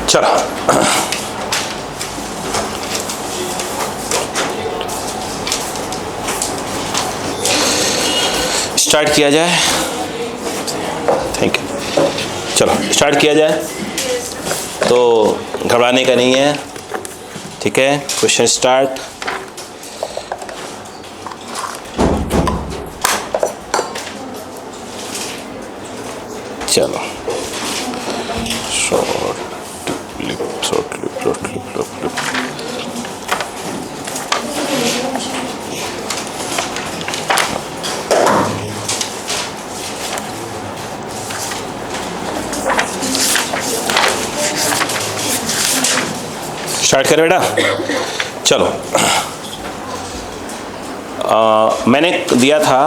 चलो स्टार्ट किया जाए। Thank you. चलो स्टार्ट किया जाए। तो घबराने का नहीं है, ठीक है। Question start. चलो short clip, short clip, short clip, short clip. Start करें बेटा। चलो मैंने दिया था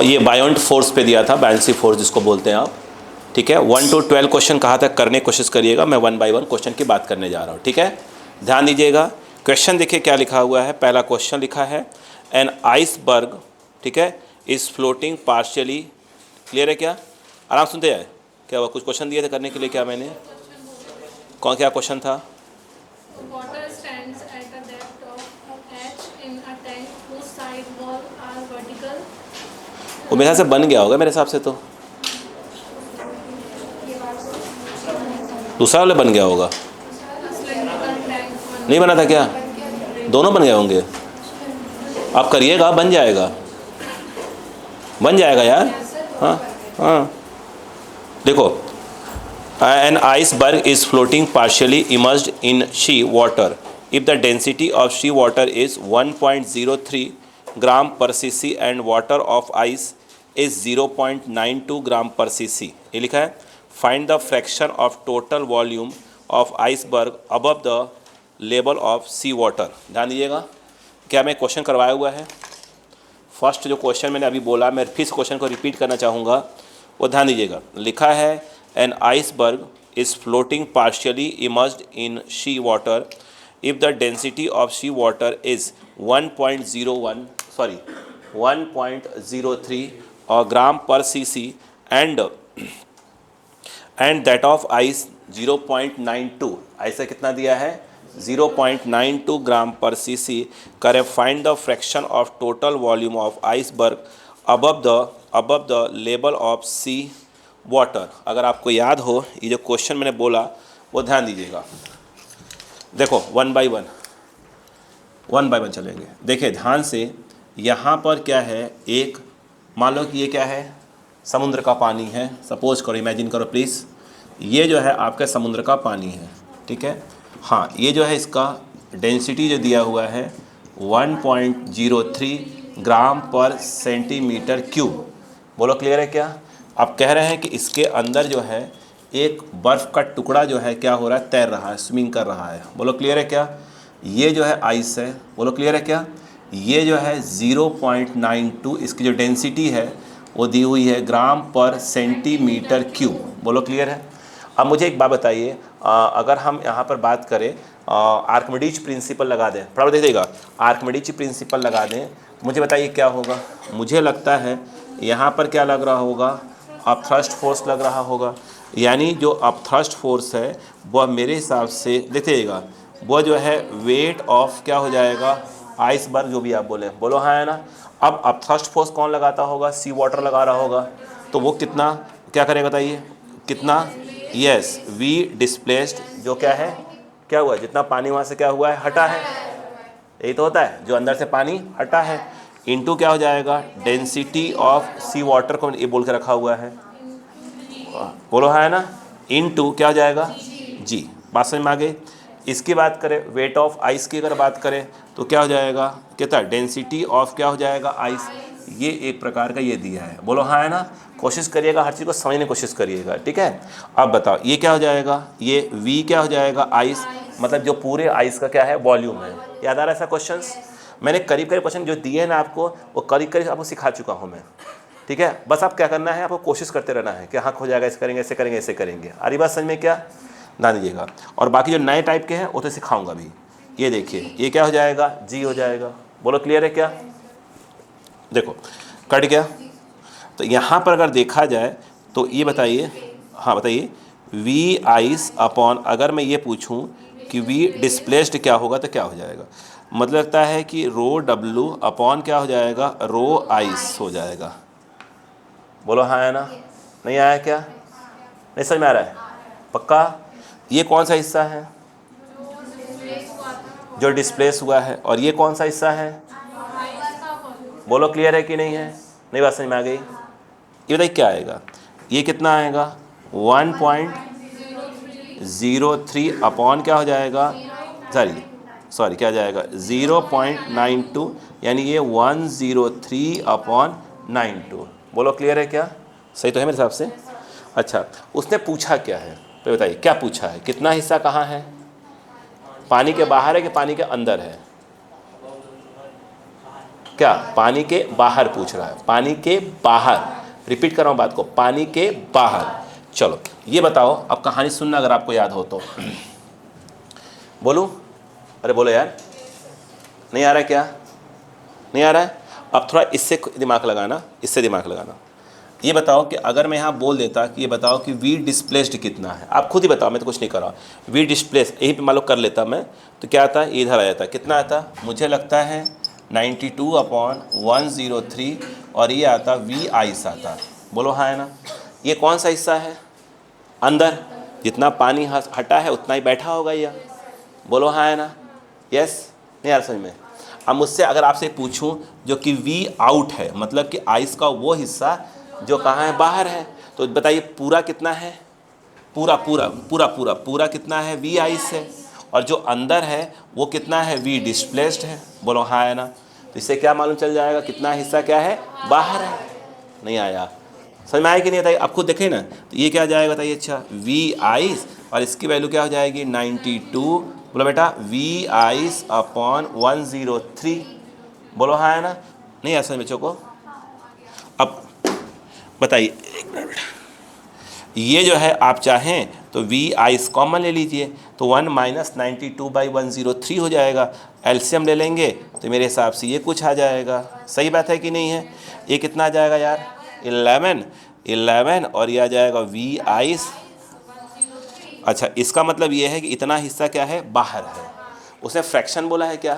ये बायोंट फोर्स पे दिया था, बायन्सी फोर्स जिसको बोलते हैं आप, ठीक है। 1 to 12 क्वेश्चन कहाँ तक करने की कोशिश करिएगा, मैं 1 by 1 क्वेश्चन की बात करने जा रहा हूँ, ठीक है। ध्यान दीजिएगा। क्वेश्चन देखिए क्या लिखा हुआ है। पहला क्वेश्चन लिखा है एन आइसबर्ग, ठीक है, इज़ फ्लोटिंग पार्शियली। क्लियर है क्या? आराम सुनते जाए। क्या हुआ? कुछ क्वेश्चन दिए थे करने के लिए, क्या मैंने कौन क्या क्वेश्चन था? Water stands at a depth of h in a tank whose side walls are vertical. वो मेरे ख्याल से बन गया होगा मेरे हिसाब से, तो दूसरा वाला बन गया होगा। A cylindrical tank one. नहीं बना था क्या? दोनों बन गए होंगे। आप करिएगा, बन जाएगा, बन जाएगा यार। हाँ हाँ, देखो, an iceberg is floating partially immersed in sea water if the density of sea water is 1.03 gram per cc and water of ice is 0.92 gram per cc. ये लिखा है। Find the fraction of total volume of iceberg above the level of sea water. ध्यान दीजिएगा, क्या मैं question करवाया हुआ है। फर्स्ट जो क्वेश्चन मैंने अभी बोला, मैं फिर क्वेश्चन को रिपीट करना चाहूँगा, वो ध्यान दीजिएगा। लिखा है an iceberg is floating partially immersed in sea water if the density of sea water is 1.03 gram per cc and that of ice 0.92। ऐसा कितना दिया है? 0.92 ग्राम पर सीसी। करे find the fraction of total volume of iceberg above the level of sea water. अगर आपको याद हो ये जो क्वेश्चन मैंने बोला वो ध्यान दीजिएगा। देखो 1 by 1 चलेंगे। देखिए ध्यान से, यहाँ पर क्या है, एक मान लो कि ये क्या है, समुद्र का पानी है। सपोज करो, इमेजिन करो प्लीज़, ये जो है आपका समुद्र का पानी है, ठीक है। हाँ, ये जो है इसका डेंसिटी जो दिया हुआ है 1.03 ग्राम पर सेंटीमीटर क्यूब। बोलो क्लियर है क्या? आप कह रहे हैं कि इसके अंदर जो है एक बर्फ़ का टुकड़ा जो है क्या हो रहा है, तैर रहा है, स्विमिंग कर रहा है। बोलो क्लियर है क्या? ये जो है आइस है। बोलो क्लियर है क्या? ये जो है 0.92, इसकी जो डेंसिटी है वो दी हुई है ग्राम पर सेंटीमीटर क्यूब। बोलो क्लियर है? अब मुझे एक बात बताइए, अगर हम यहाँ पर बात करें, आर्किमिडीज प्रिंसिपल लगा दें, बराबर देखिएगा, आर्किमिडीज प्रिंसिपल लगा दें, मुझे बताइए क्या होगा। मुझे लगता है यहाँ पर क्या लग रहा होगा, अपथ्रस्ट फोर्स लग रहा होगा। यानी जो अपथ्रस्ट फोर्स है वह मेरे हिसाब से देखिएगा, वह जो है वेट ऑफ क्या हो जाएगा, आइसबर्ग, जो भी आप बोले, बोलो हाँ है ना। अब अपथ्रस्ट फोर्स कौन लगाता होगा? सी वाटर लगा रहा होगा। तो वो कितना क्या करेगा बताइए, कितना? यस, वी डिस्प्लेस्ड, जो क्या है, क्या हुआ, जितना पानी वहाँ से क्या हुआ है, हटा है। यही तो होता है, जो अंदर से पानी हटा है, इनटू क्या हो जाएगा, डेंसिटी ऑफ सी वाटर को ये बोल के रखा हुआ है, बोलो हाँ है ना, इनटू क्या हो जाएगा, जी। बात समझ में आ गई। इसकी बात करें, वेट ऑफ आइस की अगर बात करें तो क्या हो जाएगा, कितना, डेंसिटी ऑफ क्या हो जाएगा, आइस। ये एक प्रकार का ये दिया है, बोलो हाँ है ना। कोशिश करिएगा, हर चीज़ को समझने की कोशिश करिएगा, ठीक है। अब बताओ ये क्या हो जाएगा, ये वी क्या हो जाएगा, आइस, मतलब जो पूरे आइस का क्या है, वॉल्यूम है। याद आ रहा है ऐसा क्वेश्चंस? मैंने करीब करीब क्वेश्चन जो दिए हैं ना आपको, वो करीब करीब आपको सिखा चुका हूँ मैं, ठीक है। बस आप क्या करना है, आपको कोशिश करते रहना है कि हाँ हो जाएगा, ऐसे करेंगे, ऐसे करेंगे, ऐसे करेंगे। आ रही बात समझ में क्या? ध्यान दीजिएगा। और बाकी जो नए टाइप के हैं वो तो सिखाऊंगा भी। ये देखिए, ये क्या हो जाएगा, जी हो जाएगा। बोलो क्लियर है क्या? देखो कट गया। तो यहाँ पर अगर देखा जाए तो ये बताइए, हाँ बताइए, वी आइस अपॉन, अगर मैं ये पूछूं कि वी डिस्प्लेस्ड क्या होगा तो क्या हो जाएगा, मतलब लगता है कि रो डब्लू अपॉन क्या हो जाएगा, रो आइस हो जाएगा। बोलो हाँ है ना, नहीं आया क्या, नहीं समझ में आ रहा है पक्का। ये कौन सा हिस्सा है जो डिस्प्लेस हुआ है, और ये कौन सा हिस्सा है, बोलो क्लियर है कि नहीं है, नहीं बात समझ में आ गई। ये बताइए क्या आएगा, ये कितना आएगा 1.03 अपॉन क्या हो जाएगा, सॉरी क्या जाएगा 0.92, यानी ये 103 अपॉन 92। बोलो क्लियर है क्या, सही तो है मेरे हिसाब से। अच्छा उसने पूछा क्या है तो बताइए क्या पूछा है, कितना हिस्सा कहाँ है, पानी के बाहर है कि पानी के अंदर है, क्या पानी के बाहर पूछ रहा है, पानी के बाहर, रिपीट कर रहा हूँ बात को, पानी के बाहर। चलो ये बताओ, अब कहानी सुनना अगर आपको याद हो तो। बोलूं, अरे बोलो यार, नहीं आ रहा है क्या, नहीं आ रहा है। अब थोड़ा इससे दिमाग लगाना, इससे दिमाग लगाना। ये बताओ कि अगर मैं यहाँ बोल देता कि ये बताओ कि वी डिस्प्लेस्ड कितना है, आप खुद ही बताओ, मैं तो कुछ नहीं कर रहा, वी डिस्प्लेस यही पे मान लो कर लेता मैं, तो क्या आता है, इधर आ जाता, कितना आता, मुझे लगता है 92 अपॉन 103, और ये आता वी आइस आता। बोलो हाँ है ना। ये कौन सा हिस्सा है, अंदर, जितना पानी हटा है उतना ही बैठा होगा ये। बोलो हाँ है ना, यस, नहीं यार समझ में। अब मुझसे अगर आपसे पूछूं जो कि वी आउट है, मतलब कि आइस का वो हिस्सा जो कहाँ है, बाहर है, तो बताइए पूरा कितना है, पूरा पूरा पूरा पूरा पूरा कितना है, वी आइस है, और जो अंदर है वो कितना है, वी डिस्प्लेस्ड है। बोलो हाँ है ना। तो इससे क्या मालूम चल जाएगा कितना हिस्सा क्या है, बाहर है। नहीं आया, समझ में आया कि नहीं बताइए, आप खुद देखें ना। तो ये क्या जाएगा बताइए, अच्छा वी आइस, और इसकी वैल्यू क्या हो जाएगी 92। बोलो बेटा वी आइस अपॉन 103। बोलो हाँ है ना, नहीं है समझ बच्चों को। अब बताइए एक मिनट बेटा, ये जो है आप चाहें तो वी आइस कॉमन ले लीजिए, तो 1 माइनस 92/103 हो जाएगा। एलसीएम ले लेंगे तो मेरे हिसाब से ये कुछ आ जाएगा, सही बात है कि नहीं है। ये कितना आ जाएगा यार 11, और ये आ जाएगा वी आइस। अच्छा इसका मतलब ये है कि इतना हिस्सा क्या है, बाहर है। उसने फ्रैक्शन बोला है क्या,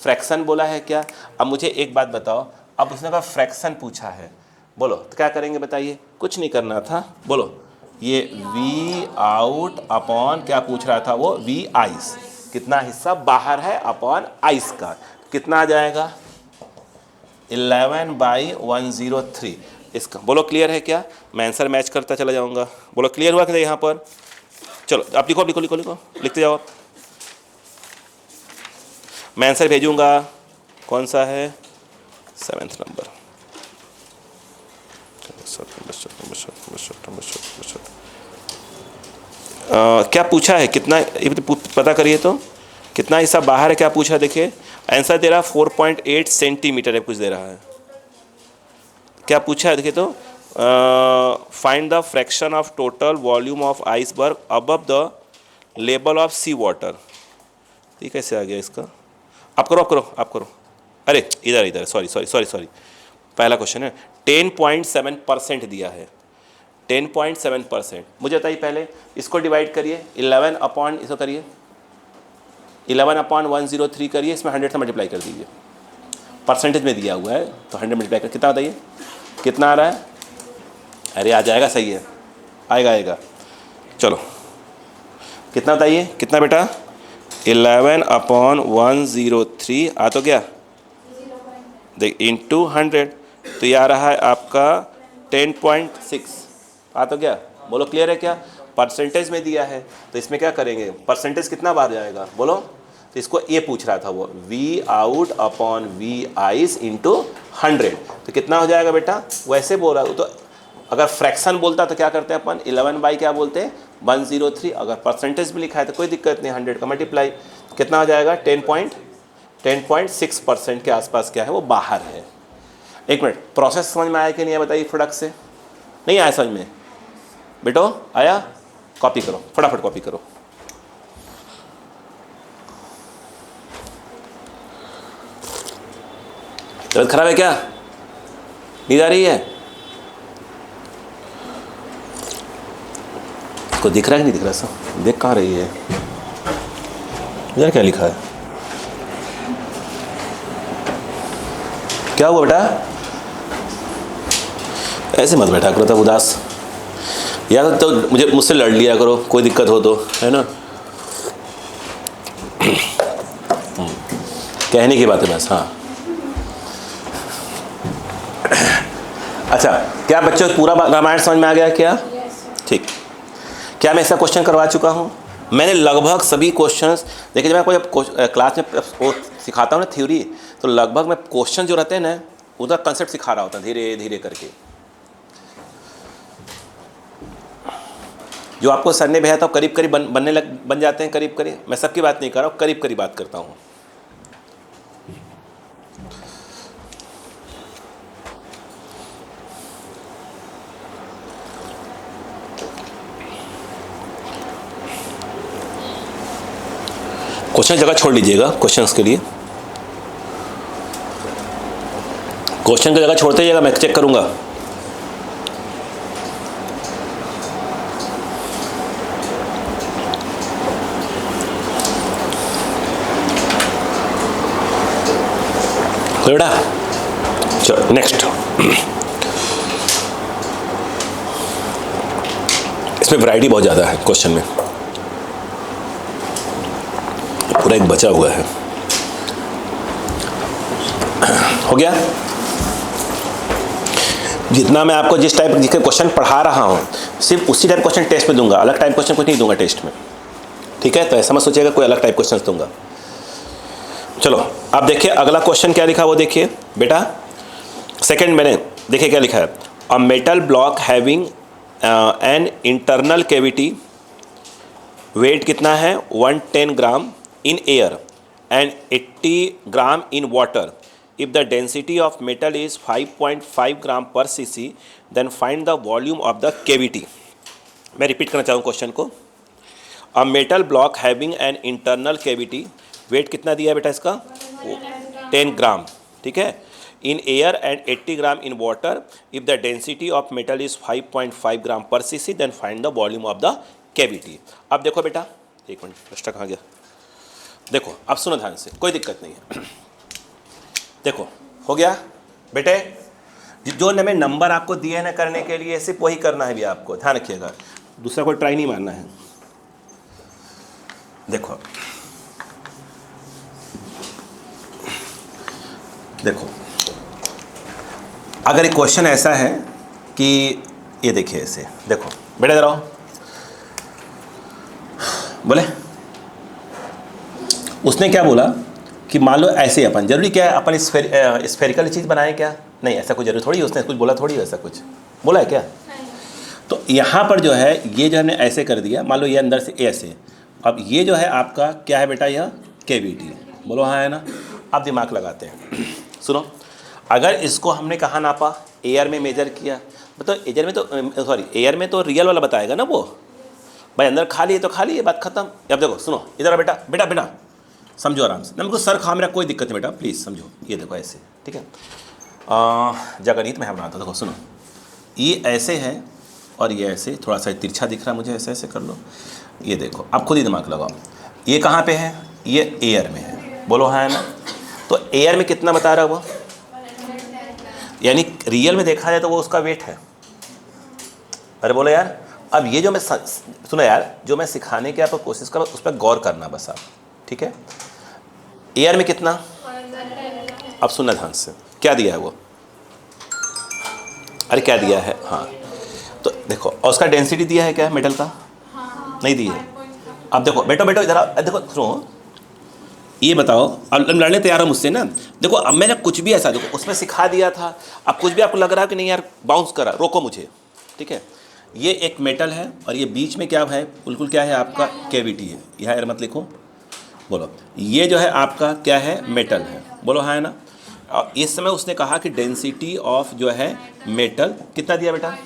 फ्रैक्शन बोला है क्या। अब मुझे एक बात बताओ, अब उसने कहा फ्रैक्शन पूछा है, बोलो तो क्या करेंगे बताइए, कुछ नहीं करना था। बोलो ये वी आउट अपॉन क्या पूछ रहा था वो, वी आइस, कितना हिस्सा बाहर है अपॉन आइस का, कितना आ जाएगा 11/103 इसका। बोलो क्लियर है क्या, मैं आंसर मैच करता चला जाऊंगा। बोलो क्लियर हुआ क्या यहाँ पर। चलो आप लिखो लिखो लिखो लिखो, लिखते जाओ आप, मैं आंसर भेजूंगा। कौन सा है, 7th नंबर। क्या पूछा है, कितना ये पता करिए तो, कितना हिस्सा बाहर है, क्या पूछा है देखिए। आंसर दे रहा 4.8 सेंटीमीटर है, कुछ दे रहा है। क्या पूछा है देखिए तो, find the fraction of total volume of iceberg above the level of sea water. ये कैसे आ गया इसका, आप करो आप करो आप करो। अरे इधर इधर, सॉरी सॉरी सॉरी सॉरी, पहला क्वेश्चन है 10.7% दिया है, 10.7%। मुझे बताइए पहले इसको डिवाइड करिए 11 अपॉन, इसको करिए 11/103 करिए, इसमें 100 से मल्टीप्लाई कर दीजिए, परसेंटेज में दिया हुआ है तो 100 मल्टीप्लाई कर कितना बताइए, कितना आ रहा है। अरे आ जाएगा, सही है, आएगा आएगा। चलो कितना बताइए, कितना बेटा 11/103 आ तो क्या, देख इंटू 100, तो ये आ रहा है आपका 10.6 आ तो क्या। बोलो क्लियर है क्या, परसेंटेज में दिया है तो इसमें क्या करेंगे, परसेंटेज कितना बार जाएगा बोलो। तो इसको ये पूछ रहा था वो, V out upon V ice into 100, तो कितना हो जाएगा बेटा, वैसे बोला तो। अगर फ्रैक्शन बोलता तो क्या करते हैं अपन, 11 क्या बोलते हैं 103। अगर परसेंटेज में लिखा है तो कोई दिक्कत नहीं, 100 का मल्टीप्लाई, कितना हो जाएगा 10.6% के आसपास क्या है वो बाहर है। एक मिनट, प्रोसेस समझ में आया कि नहीं आया बताइए, प्रोडक्ट से नहीं आया समझ में बेटो, आया, कॉपी करो फटाफट कॉपी करो। तबीयत खराब है क्या, नींद आ रही है, को दिख रहा है कि नहीं दिख रहा सब? देख कहाँ रही है यार? क्या लिखा है? क्या हुआ बेटा? ऐसे मत बैठा करो तब उदास यार, तो मुझसे लड़ लिया करो कोई दिक्कत हो तो, है ना? कहने की बात है बस। हाँ अच्छा, क्या बच्चों पूरा रामायण समझ में आ गया क्या? ठीक। क्या मैं ऐसा क्वेश्चन करवा चुका हूँ? मैंने लगभग सभी क्वेश्चंस देखिए, जब मैं कोई क्लास में वो सिखाता हूँ ना थ्योरी, तो लगभग मैं क्वेश्चन जो रहते हैं ना उधर कंसेप्ट सिखा रहा होता हूँ धीरे धीरे करके। जो आपको सर ने भेजा था करीब करीब बन जाते हैं, करीब करीब। मैं सबकी बात नहीं कर रहा हूँ, करीब करीब बात करता हूँ। क्वेश्चन जगह छोड़ लीजिएगा क्वेश्चंस के लिए। क्वेश्चन की जगह छोड़ते जाइएगा, मैं चेक करूंगा। बेटा चलो नेक्स्ट। इसमें वैरायटी बहुत ज़्यादा है क्वेश्चन में, पूरा एक बचा हुआ है। हो गया? जितना मैं आपको जिस टाइप के क्वेश्चन पढ़ा रहा हूँ सिर्फ उसी टाइप क्वेश्चन टेस्ट में दूंगा, अलग टाइप क्वेश्चन कुछ नहीं दूंगा टेस्ट में, ठीक है? तो ऐसा मत सोचिएगा कोई अलग टाइप क्वेश्चन दूंगा। चलो अब देखिए अगला क्वेश्चन क्या लिखा वो देखिए बेटा। सेकंड मैंने देखिए क्या लिखा है। A metal block having an internal cavity, weight कितना है 110 gram in air and 80 gram in water. If the density of metal is 5.5 gram per cc, then find the volume of the cavity. मैं repeat करना चाहूँ question को। A metal block having an internal cavity, weight कितना दिया है बेटा इसका 10 ग्राम, ठीक है? In air and 80 gram in water. If the density of metal is 5.5 gram per cc, then find the volume of the cavity. अब देखो बेटा, एक मिनट एक्स्ट्रा कहाँ गया? देखो अब सुनो ध्यान से, कोई दिक्कत नहीं है। देखो हो गया बेटे, जो मैं नंबर आपको दिए ना करने के लिए सिर्फ वही करना है भी आपको, ध्यान रखिएगा, दूसरा कोई ट्राई नहीं मारना है। देखो देखो अगर एक क्वेश्चन ऐसा है कि ये देखिए ऐसे, देखो बेटा जरा बोले, उसने क्या बोला कि मान लो ऐसे अपन, जरूरी क्या है अपन स्फेरिकल चीज़ बनाए क्या? नहीं, ऐसा कुछ जरूरी थोड़ी है, उसने कुछ बोला थोड़ी है, ऐसा कुछ बोला है क्या? तो यहाँ पर जो है ये जो हमने ऐसे कर दिया, मान लो ये अंदर से ऐसे, अब ये जो है आपका क्या है बेटा, यह कैविटी, बोलो हाँ है ना? अब दिमाग लगाते हैं। सुनो, अगर इसको हमने कहाँ नापा? एयर में मेजर किया, मतलब एयर में तो सॉरी एयर में तो रियल वाला बताएगा ना वो, भाई अंदर खाली है तो खाली है, बात खत्म। अब देखो सुनो इधर बेटा, बेटा बेटा समझो आराम से, हमको सर खा मेरा कोई दिक्कत नहीं बेटा, प्लीज़ समझो। ये देखो ऐसे, ठीक है? जगन्नीत में बनाता, देखो सुनो, ये ऐसे है और ये ऐसे, थोड़ा सा तिरछा दिख रहा है मुझे, ऐसे ऐसे कर लो। ये देखो आप खुद ही दिमाग लगाओ, ये कहाँ पे है? ये एयर में है, बोलो हाँ है ना? तो एयर में कितना बता रहा है वो, यानी रियल में देखा जाए तो वो उसका वेट है। अरे बोलो यार, अब ये जो मैं सुनो यार, जो मैं सिखाने की आपको कोशिश कर रहा हूँ उस पर गौर करना बस आप, ठीक है? एयर में कितना, अब सुनना ध्यान से, क्या दिया है वो? अरे क्या दिया है? हाँ तो देखो, और उसका डेंसिटी दिया है क्या मेटल का? नहीं दिया है। अब देखो बेटो बेटो इधर देखो, सुनो ये बताओ, अब लड़ने तैयार हो मुझसे ना? देखो अब मैंने कुछ भी ऐसा, देखो उसमें सिखा दिया था, अब कुछ भी आपको लग रहा है कि नहीं यार बाउंस करा, रोको मुझे, ठीक है? ये एक मेटल है और ये बीच में क्या है, बिल्कुल क्या है आपका कैविटी है, यहाँ यार मत लिखो, बोलो ये जो है आपका क्या है, मेटल है, बोलो हाँ है ना? और इस समय उसने कहा कि डेंसिटी ऑफ जो है मेटल कितना दिया बेटा?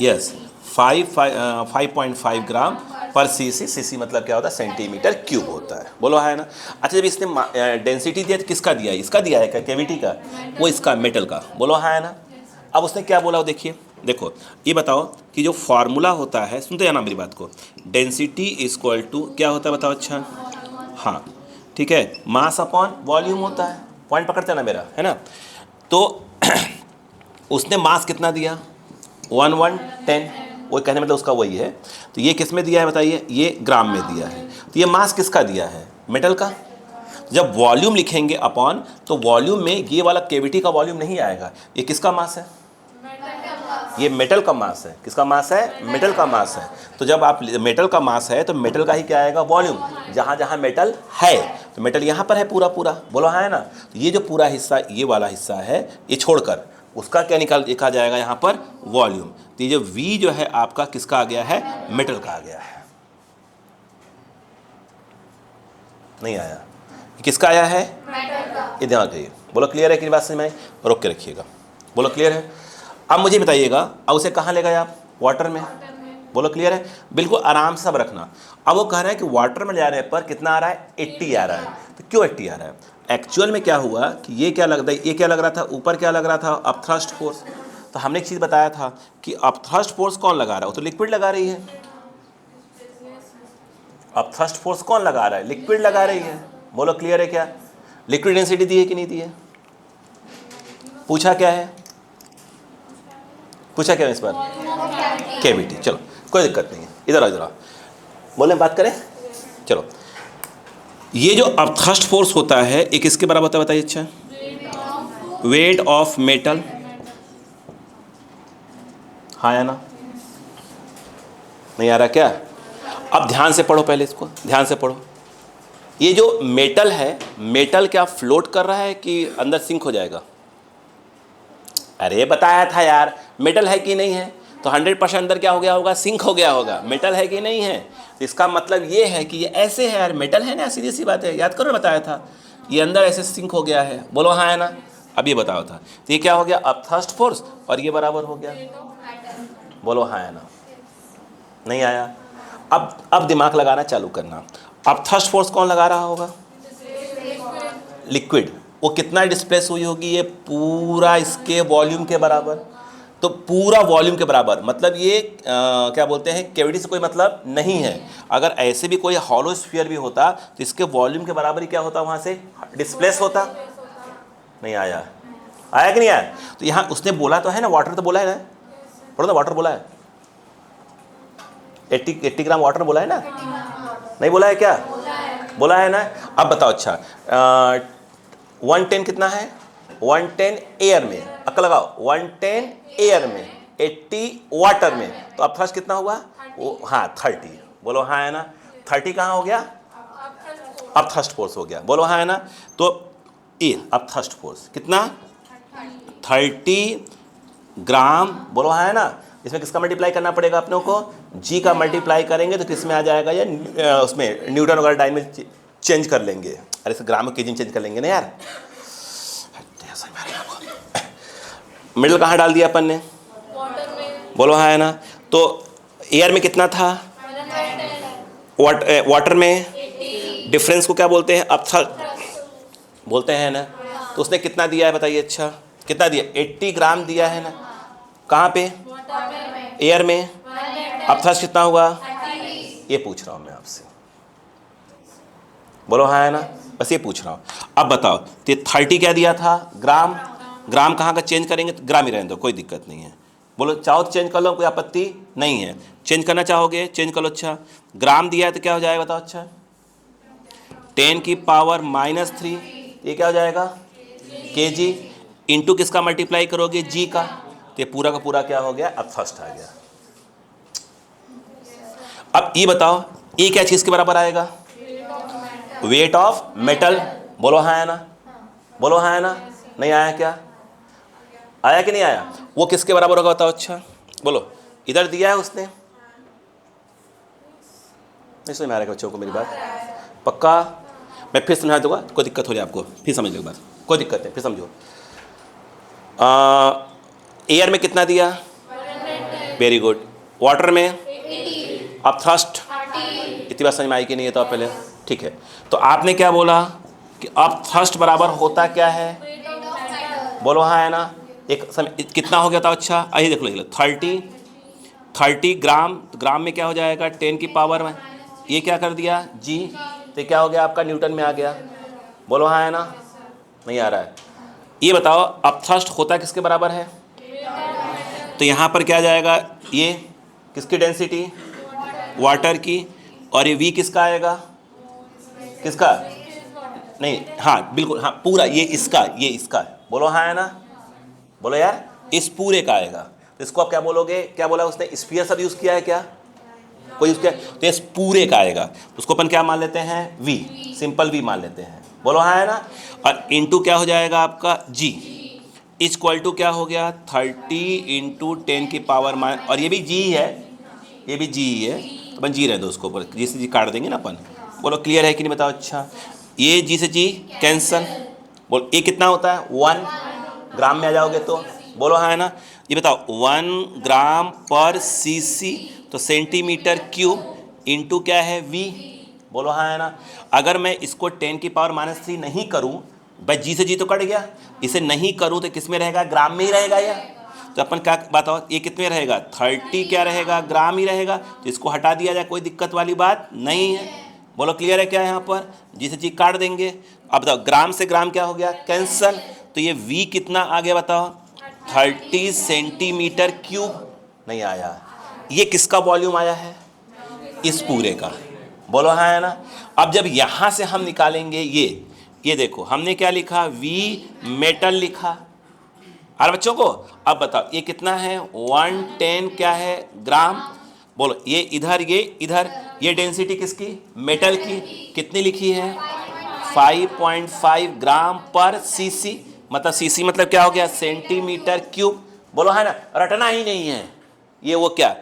यस 5.5 ग्राम पर सीसी, सीसी मतलब क्या होता है, सेंटीमीटर क्यूब होता है, बोलो हाँ है ना? अच्छा जब इसने डेंसिटी दिया तो किसका दिया है? इसका दिया है क्या, कैविटी का? वो इसका मेटल का, बोलो हाँ है ना? अब उसने क्या बोला वो देखिए, देखो ये बताओ कि जो फार्मूला होता है, सुनते जाना मेरी बात को, डेंसिटी इक्वल टू क्या होता है बताओ। अच्छा हाँ ठीक है, मास अपॉन वॉल्यूम होता है। पॉइंट पकड़ते ना मेरा, है ना। तो उसने मास कितना दिया, 1110, वो कहने मतलब उसका वही है। तो ये किस में दिया है बताइए, ये ग्राम में दिया है। तो ये मास किसका दिया है, मेटल का। जब वॉल्यूम लिखेंगे अपॉन, तो वॉल्यूम में ये वाला कैविटी का वॉल्यूम नहीं आएगा। ये किसका मास है, ये मेटल का मास है। किसका मास है, मेटल का मास है। तो जब आप मेटल का मास है तो मेटल का ही क्या आएगा, वॉल्यूम। जहाँ जहाँ मेटल है, तो मेटल यहाँ पर है पूरा पूरा, बोलो हाँ है ना। तो ये जो पूरा हिस्सा, ये वाला हिस्सा है, ये छोड़कर उसका क्या निकाल लिखा जाएगा यहाँ पर, वॉल्यूम। तो ये जो V जो है आपका किसका आ गया है, मेटल का आ गया है। नहीं आया, किसका आया है, मेटल का। ये ध्यान रखिए, बोलो क्लियर है कि बात समझ में आई, रोक के रखिएगा, बोलो क्लियर है। अब मुझे बताइएगा, अब उसे कहाँ ले गए आप, वाटर में, बोलो क्लियर है। बिल्कुल आराम से सब रखना। अब वो कह रहे हैं कि वाटर में ले जाने पर कितना आ रहा है, 80 आ रहा है। तो क्यों 80 आ रहा है, एक्चुअल में क्या हुआ कि ये क्या लग रहा है, ये क्या लग रहा था, ऊपर क्या लग रहा था, अपथ्रस्ट फोर्स। तो हमने एक चीज़ बताया था कि अपथ्रस्ट फोर्स कौन लगा रहा है, वो तो लिक्विड लगा रही है। अपथ्रस्ट फोर्स कौन लगा रहा है, लिक्विड लगा रही है। बोलो क्लियर है क्या, लिक्विड डेंसिटी दी है कि नहीं दी है, पूछा क्या है, पूछा क्या है इस पर, कैविटी। चलो कोई दिक्कत नहीं है, इधर आओ इधर आओ, बोले बात करें। चलो ये जो अपथ्रस्ट फोर्स होता है एक किसके बराबर होता है बताइए। अच्छा, वेट ऑफ मेटल, हाँ या ना, नहीं आ रहा क्या। अब ध्यान से पढ़ो, पहले इसको ध्यान से पढ़ो। ये जो मेटल है, मेटल क्या फ्लोट कर रहा है कि अंदर सिंक हो जाएगा। अरे बताया था यार, मेटल है कि नहीं है, तो 100% अंदर क्या हो गया होगा, सिंक हो गया होगा। मेटल है कि नहीं है, तो इसका मतलब ये है कि ये ऐसे है यार, मेटल है ना, सीधी सी बात है, याद करो बताया था, ये अंदर ऐसे सिंक हो गया है। बोलो हाँ है ना। अब ये बताओ था, तो ये क्या हो गया, अपथ्रस्ट फोर्स, और ये बराबर हो गया, बोलो हाँ है ना। नहीं आया। अब दिमाग लगाना चालू करना। अपथ्रस्ट फोर्स कौन लगा रहा होगा, लिक्विड। वो कितना डिस्प्लेस हुई होगी, ये पूरा इसके वॉल्यूम के बराबर। तो पूरा वॉल्यूम के बराबर मतलब ये क्या बोलते हैं, कैविटी से कोई मतलब नहीं है। अगर ऐसे भी कोई हॉलो स्फीयर भी होता तो इसके वॉल्यूम के बराबर ही क्या होता, वहाँ से डिस्प्लेस होता। नहीं आया, आया कि नहीं आया। तो यहाँ उसने बोला तो है ना, वाटर तो बोला है ना, पढ़ो ना, वाटर बोला है, 80 ग्राम वाटर बोला है ना, नहीं बोला है क्या, बोला है ना। अब बताओ अच्छा, 110 कितना है, 110 एयर में, अक्ल लगाओ, 110 एयर में, 80 वाटर में, तो अपथ्रस्ट कितना हुआ, वो हाँ 30, बोलो हाँ है ना। 30 कहाँ हो गया, अपथ्रस्ट फोर्स हो गया, बोलो हाँ है ना। तो ये अपथ्रस्ट फोर्स कितना, 30 ग्राम, बोलो हाँ है ना। इसमें किसका मल्टीप्लाई करना पड़ेगा अपने को, जी का मल्टीप्लाई करेंगे तो किस में आ जाएगा, या उसमें न्यूटन वगैरह टाइम में चेंज कर लेंगे। अरे इस ग्राम केजी में चेंज कर लेंगे ना यार। मिडल कहाँ डाल दिया अपन ने, बोलो हाँ है ना। तो एयर में कितना था, वाटर में, डिफरेंस को क्या बोलते हैं, अपथ्रस्ट बोलते हैं ना। तो उसने कितना दिया है बताइए। अच्छा कितना दिया, 80 ग्राम दिया है ना। कहाँ पे, एयर में। अपथ्रस्ट कितना हुआ, ये पूछ रहा हूँ मैं आपसे, बोलो हाँ है ना, बस ये पूछ रहा हूँ। अब बताओ, तो 30 क्या दिया था, ग्राम। ग्राम कहाँ का चेंज करेंगे, तो ग्राम ही रहने दो, कोई दिक्कत नहीं है। बोलो चाहो तो चेंज कर लो, कोई आपत्ति नहीं है। चेंज करना चाहोगे चेंज कर लो। अच्छा ग्राम दिया है तो क्या हो जाएगा बताओ। अच्छा 10 की पावर -3, ये क्या हो जाएगा, केजी, इंटू किसका मल्टीप्लाई करोगे, जी का। तो ये पूरा का पूरा क्या हो गया, अपथ्रस्ट आ गया। अब ये बताओ, ये क्या चीज़ के बराबर आएगा, वेट ऑफ मेटल। बोलो हाँ है ना, बोलो हाँ है ना। नहीं आया क्या, आया कि नहीं आया। वो किसके बराबर होगा बताओ। अच्छा बोलो, इधर दिया है उसने, नहीं समझ में आ रहा है बच्चों को मेरी बात, पक्का। मैं फिर समझा दूंगा, कोई दिक्कत हो जाए आपको, फिर समझ लो बात, कोई दिक्कत नहीं, फिर समझो। एयर में कितना दिया, वेरी गुड। वाटर में, अपथ्रस्ट, इतनी बात समझ में आई कि नहीं है तो आप पहले, ठीक है। तो आपने क्या बोला कि अपथ्रस्ट बराबर होता क्या है, बोलो हाँ है ना, एक समय कितना हो गया था? अच्छा आइए देख लो 30 ग्राम, तो ग्राम में क्या हो जाएगा 10 की पावर में, ये क्या कर दिया जी, तो क्या हो गया आपका न्यूटन में आ गया। बोलो हाँ है ना, नहीं आ रहा है। ये बताओ अपथ्रस्ट होता किसके बराबर है? तो यहाँ पर क्या जाएगा, ये किसकी डेंसिटी? वाटर की। और ये वी किसका आएगा? किसका? नहीं, हाँ बिल्कुल, हाँ पूरा, ये इसका बोलो हाँ है ना, बोलो यार, इस पूरे का आएगा। तो इसको आप क्या बोलोगे? क्या बोला उसने? स्फीयर सब यूज़ किया है क्या? कोई यूज़ किया? तो इस पूरे का आएगा, उसको अपन क्या मान लेते हैं? वी, सिंपल वी मान लेते हैं। बोलो हाँ है ना। और इंटू क्या हो जाएगा आपका? जी इक्वल टू क्या हो गया? 30 इंटू 10 की पावर माइन, और ये भी जी है, ये भी जी ही है, तो अपन जी रहे दो उसको ऊपर, जी से जी काट देंगे ना अपन। बोलो क्लियर है कि नहीं बताओ। अच्छा ये जी से जी कैंसल। बोल ये कितना होता है? 1 ग्राम में आ जाओगे तो बोलो हाँ है ना। ये बताओ 1 ग्राम पर सीसी, तो सेंटीमीटर क्यूब इंटू क्या है? वी। बोलो हाँ है ना। अगर मैं इसको 10 की पावर -3 नहीं करूँ, भाई जी से जी तो कट गया, इसे नहीं करूँ तो किस में रहेगा? ग्राम में ही रहेगा या? तो अपन क्या बताओ, ये कितने रहेगा? 30 क्या रहेगा? ग्राम ही रहेगा। तो इसको हटा दिया जाए, कोई दिक्कत वाली बात नहीं है। बोलो क्लियर है क्या? यहाँ पर जी से जी काट देंगे। अब बताओ ग्राम से ग्राम क्या हो गया? कैंसल। तो ये वी कितना आ गया बताओ? 30 सेंटीमीटर क्यूब। नहीं आया। ये किसका वॉल्यूम आया है? इस पूरे का। बोलो हाँ है ना। अब जब यहाँ से हम निकालेंगे ये देखो हमने क्या लिखा? वी मेटल लिखा। अरे बच्चों को अब बताओ ये कितना है? 110 क्या है? ग्राम। बोलो ये इधर, ये इधर, ये डेंसिटी किसकी? मेटल की। कितनी लिखी है? 5.5 ग्राम पर सीसी। मतलब सीसी मतलब क्या हो गया? Centimetre cube. बोलो है ना, रटना ही नहीं है ये वो क्या।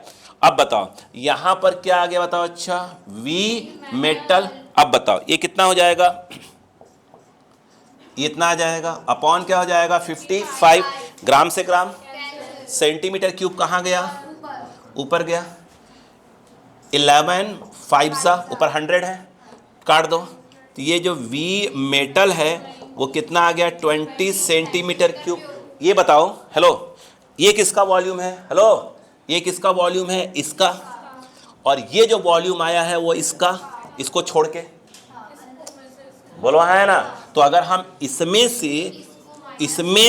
अब बताओ यहां पर क्या आ गया बताओ। अच्छा वी मेटल। अब बताओ ये कितना हो जाएगा? ये इतना आ जाएगा अपॉन क्या हो जाएगा? 55। ग्राम से ग्राम, सेंटीमीटर क्यूब कहाँ गया? ऊपर गया। 11 5 सा ऊपर 100 है, काट दो। तो ये जो वी मेटल है वो कितना आ गया? 20 सेंटीमीटर क्यूब। ये बताओ हेलो, ये किसका वॉल्यूम है? हेलो, ये किसका वॉल्यूम है? इसका। और ये जो वॉल्यूम आया है वो इसका, इसको छोड़ के। बोलो हाँ है ना। तो अगर हम इसमें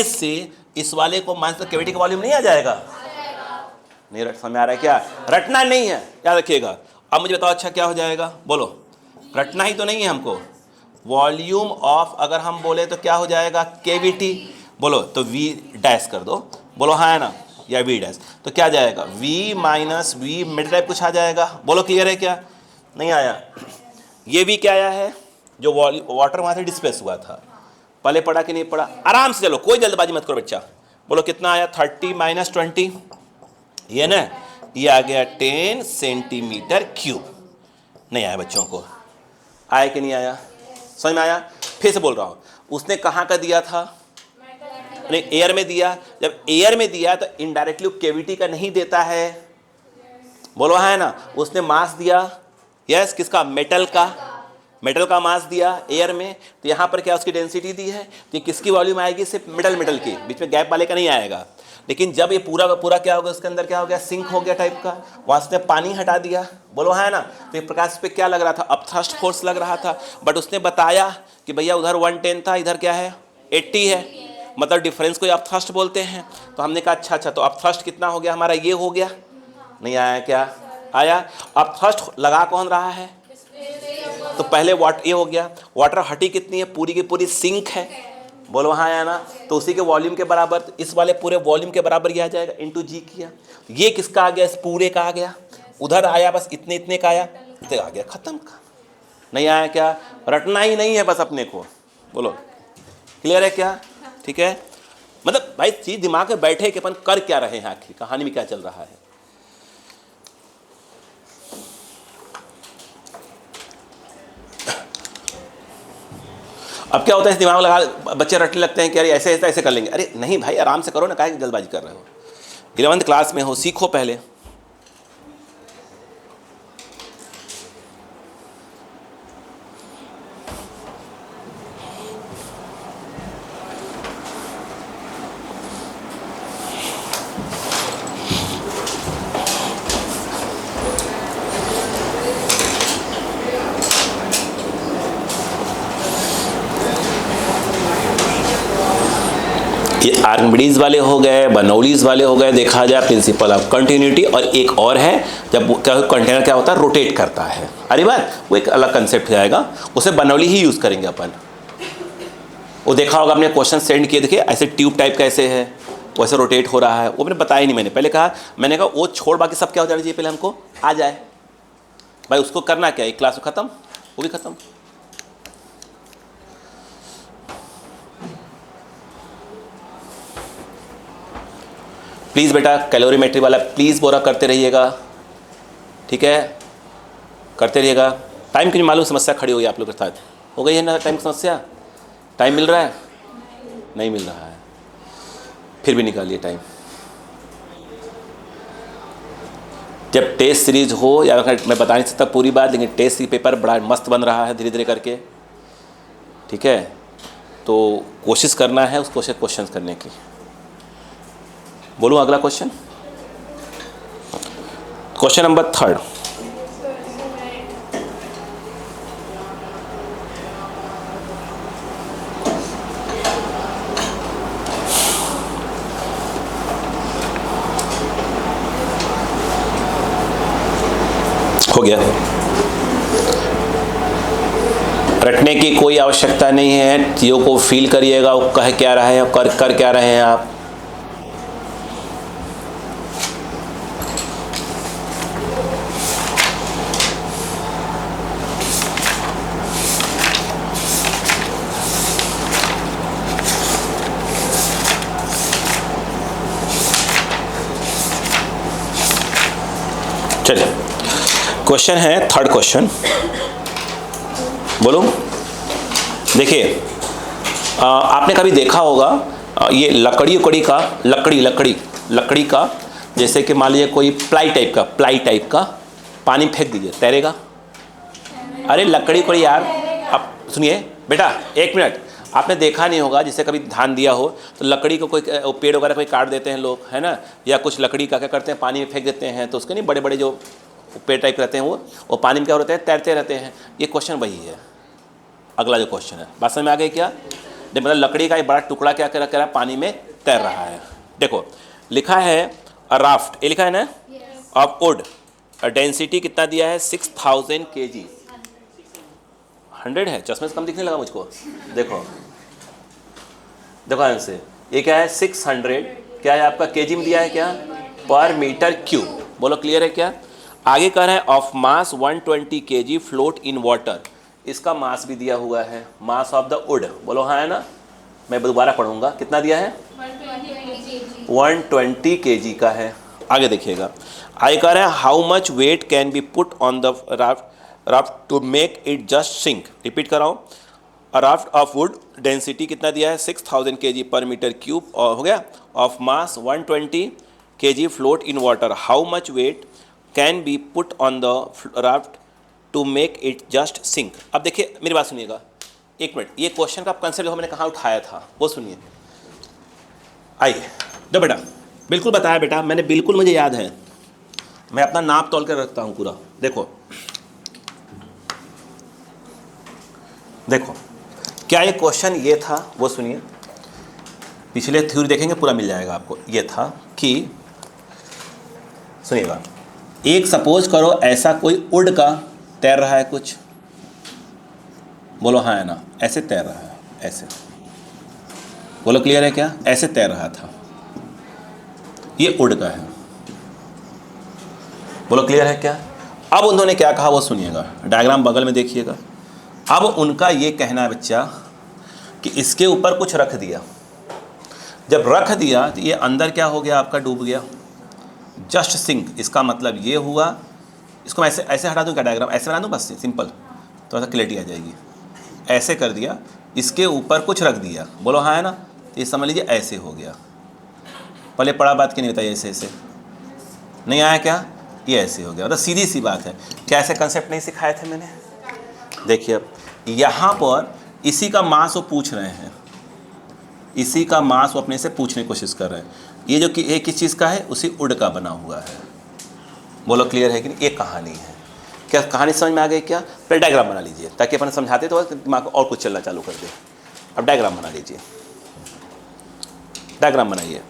से इस वाले को मान तो कैविटी का वॉल्यूम नहीं आ जाएगा? नहीं रट समझ आ रहा है क्या? रटना नहीं है, याद रखिएगा। अब मुझे बताओ अच्छा क्या हो जाएगा? बोलो, रटना ही तो नहीं है हमको। वॉल्यूम ऑफ अगर हम बोले तो क्या हो जाएगा? केविटी। बोलो तो वी डैश कर दो। बोलो हाँ है ना, या वी डैश, तो क्या जाएगा? V minus V mid type कुछ आ जाएगा। बोलो क्लियर है क्या? नहीं आया। ये भी क्या आया है? जो वाटर वहाँ से डिस्प्लेस हुआ था, पहले पढ़ा कि नहीं पढ़ा? आराम से चलो, कोई जल्दबाजी मत करो बच्चा। बोलो कितना आया? 30 माइनस 20, ये ना, ये आ गया 10 सेंटीमीटर क्यूब। नहीं आया बच्चों को? आया कि नहीं आया? समझ में आया? फिर से बोल रहा हूँ, उसने कहाँ का दिया था? नहीं, एयर में दिया। जब एयर में दिया तो इनडायरेक्टली केविटी का नहीं देता है। बोलो है ना। उसने मास दिया, यस किसका? मेटल का। मेटल का मास दिया एयर में, तो यहाँ पर क्या उसकी डेंसिटी दी है, तो ये किसकी वॉल्यूम आएगी? सिर्फ मेटल की, बीच में गैप वाले का नहीं आएगा। लेकिन जब ये पूरा का पूरा क्या होगा? उसके अंदर क्या हो गया? सिंक हो गया टाइप का, वहाँ से पानी हटा दिया। बोलो है ना। तो ये प्रकाश पे क्या लग रहा था? अपथ्रस्ट फोर्स लग रहा था। बट उसने बताया कि भैया उधर 110 था, इधर क्या है? 80 है, मतलब डिफरेंस को अपथ्रस्ट बोलते हैं। तो हमने कहा अच्छा, तो अपथ्रस्ट कितना हो गया हमारा? ये हो गया। नहीं आया क्या? आया। अपथ्रस्ट लगा कौन रहा है? तो पहले ये हो गया, वाटर हटी कितनी है? पूरी की पूरी सिंक है। बोलो हाँ आया ना। तो उसी के वॉल्यूम के बराबर, तो इस वाले पूरे वॉल्यूम के बराबर ये आ जाएगा, इंटू जी किया। ये किसका आ गया? इस पूरे का आ गया। उधर आया बस इतने का आया, इतने आ गया, खत्म का। नहीं आया क्या? रटना ही नहीं है बस अपने को। बोलो क्लियर है क्या? ठीक है, मतलब भाई चीज दिमाग में बैठे कि अपन कर क्या रहे हैं, आखिर कहानी में क्या चल रहा है। अब क्या होता है, दिमाग लगा बच्चे रटने लगते हैं कि अरे ऐसे कर लेंगे। अरे नहीं भाई, आराम से करो ना, काहे जल्दबाजी कर रहे हो? 11वीं क्लास में हो, सीखो पहले। ये आर्किमिडीज वाले हो गए, बर्नौलीज वाले हो गए, देखा जाए प्रिंसिपल ऑफ कंटिन्यूटी। और एक और है जब क्या कंटेनर क्या होता है, रोटेट करता है। अरे बात वो एक अलग कंसेप्ट जाएगा, उसे बर्नौली ही यूज़ करेंगे अपन। वो देखा होगा आपने, क्वेश्चन सेंड किए, देखिए ऐसे ट्यूब टाइप कैसे है, वैसे रोटेट हो रहा है। वो मैंने बताया नहीं, मैंने पहले कहा, मैंने कहा वो छोड़ बाकी सब क्या हो जाना चाहिए, पहले हमको आ जाए भाई। उसको करना क्या है, एक क्लास में ख़त्म, वो भी ख़त्म। प्लीज़ बेटा कैलोरीमेट्री वाला प्लीज़ बोरा करते रहिएगा, ठीक है, करते रहिएगा। टाइम की मालूम समस्या खड़ी हुई आप लोगों के साथ, हो गई है ना टाइम की समस्या? टाइम मिल रहा है? नहीं मिल रहा है, फिर भी निकालिए टाइम। जब टेस्ट सीरीज हो, या मैं बता नहीं सकता पूरी बात, लेकिन टेस्ट की पेपर बड़ा मस्त बन रहा है धीरे धीरे करके, ठीक है। तो कोशिश करना है उस क्वेश्चन करने की। बोलूँ अगला क्वेश्चन, क्वेश्चन नंबर 3। हो गया, रटने की कोई आवश्यकता नहीं है, चीज़ों को फील करिएगा, वो कह क्या रहा है, कर क्या रहे हैं आप। चलिए क्वेश्चन है 3rd क्वेश्चन, बोलो। देखिए आपने कभी देखा होगा ये लकड़ी का, जैसे कि मान लीजिए कोई प्लाई टाइप का पानी फेंक दीजिए, तैरेगा? अरे लकड़ी को यार, अब सुनिए बेटा, 1 मिनट। आपने देखा नहीं होगा, जिसे कभी ध्यान दिया हो तो लकड़ी को कोई पेड़ वगैरह कोई काट देते हैं लोग, है ना, या कुछ लकड़ी का क्या करते हैं, पानी में फेंक देते हैं, तो उसके नहीं बड़े बड़े जो पेड़ टाइप रहते हैं वो पानी में क्या होते हैं, तैरते रहते हैं। ये क्वेश्चन वही है, अगला जो क्वेश्चन है। बात समझ में आ गई क्या? मतलब लकड़ी का एक बड़ा टुकड़ा क्या कर रहा है, पानी में तैर रहा है। देखो लिखा है अ राफ्ट, ये लिखा है ना, ऑफ वुड, डेंसिटी कितना दिया है, 6000 kg। 100 है, चश्मे से कम दिखने लगा मुझको। देखो आंसर, ये क्या है, 600 क्या है आपका, केजी में दिया है क्या, पर मीटर क्यूब। बोलो क्लियर है क्या? आगे कह रहे हैं of mass 120 kg float in water, इसका मास भी दिया हुआ है, मास ऑफ द वुड। बोलो हाँ है ना, मैं दोबारा पढ़ूंगा, कितना दिया है, 120 kg का है। आगे देखिएगा, आगे कह रहे हैं how much weight can be put on the raft to make it just sink. Repeat कराओ, राफ्ट ऑफ वुड, डेंसिटी कितना दिया है, 6000 kg पर मीटर क्यूब, और हो गया of mass 120 kg float in water, how much weight can be put on the raft to make it just sink. अब देखिए मेरी बात सुनिएगा 1 मिनट, ये क्वेश्चन का कंसेप्ट जो मैंने कहाँ उठाया था वो सुनिए। आइए दो बेटा, बिल्कुल बताया बेटा मैंने, बिल्कुल मुझे याद है, मैं अपना नाप तोल कर रखता हूँ पूरा। देखो क्या ये क्वेश्चन ये था, वो सुनिए, पिछले थ्योरी देखेंगे पूरा मिल जाएगा आपको। ये था कि सुनिएगा, एक सपोज करो ऐसा कोई उड़ का तैर रहा है कुछ, बोलो हाँ है ना, ऐसे तैर रहा है, ऐसे, बोलो क्लियर है क्या, ऐसे तैर रहा था, ये उड़ का है, बोलो क्लियर है क्या। अब उन्होंने क्या कहा वो सुनिएगा, डायग्राम बगल में देखिएगा। अब उनका ये कहना है बच्चा कि इसके ऊपर कुछ रख दिया, जब रख दिया तो ये अंदर क्या हो गया आपका, डूब गया, जस्ट सिंक। इसका मतलब ये हुआ, इसको मैं ऐसे हटा दूँ क्या, डायग्राम ऐसे बना दूँ बस सिंपल, तो ऐसा क्लियरिटी आ जाएगी। ऐसे कर दिया, इसके ऊपर कुछ रख दिया, बोलो हाँ है ना, तो ये समझ लीजिए ऐसे हो गया। पहले पढ़ा बात की नहीं बताइए, ऐसे नहीं आया क्या, ये ऐसे हो गया, मतलब सीधी सी बात है। क्या ऐसे कंसेप्ट नहीं सिखाए थे मैंने? देखिए अब यहाँ पर इसी का मास वो पूछ रहे हैं, इसी का मास वो अपने से पूछने की कोशिश कर रहे हैं। ये जो कि एक किस चीज़ का है, उसी उड़ का बना हुआ है। बोलो क्लियर है कि नहीं, ये कहानी है। क्या कहानी समझ में आ गई क्या? फिर डायग्राम बना लीजिए ताकि अपन समझाते तो दिमाग और कुछ चलना चालू कर दे। अब डायग्राम बना लीजिए। डायग्राम बनाइए।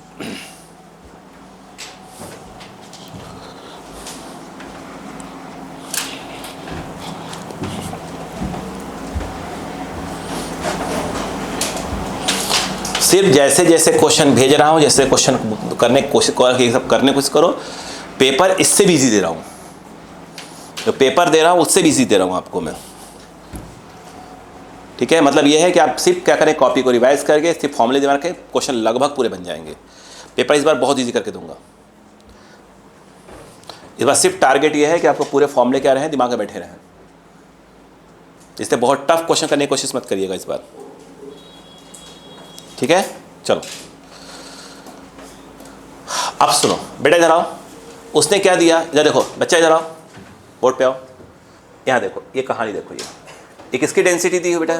सिर्फ जैसे जैसे क्वेश्चन भेज रहा हूँ, जैसे क्वेश्चन करने की कोशिश करो, पेपर इससे भी इजी दे रहा हूँ, जो पेपर दे रहा हूँ उससे भी इजी दे रहा हूँ आपको मैं। ठीक है, मतलब ये है कि आप सिर्फ क्या करें, कॉपी को रिवाइज करके सिर्फ फॉर्मूले दिमाग के क्वेश्चन लगभग पूरे बन जाएंगे। पेपर इस बार बहुत इजी करके दूंगा। इस बार सिर्फ टारगेट ये है कि आपको पूरे फॉर्मूले क्या रहे दिमाग में बैठे रहें, इससे बहुत टफ क्वेश्चन करने की कोशिश मत करिएगा इस बार। ठीक है, चलो अब सुनो बेटा, इधर आओ। उसने क्या दिया, इधर देखो बच्चा, इधर आओ, बोर्ड पे आओ। यहाँ देखो, ये कहानी देखो, ये किसकी डेंसिटी दी है बेटा,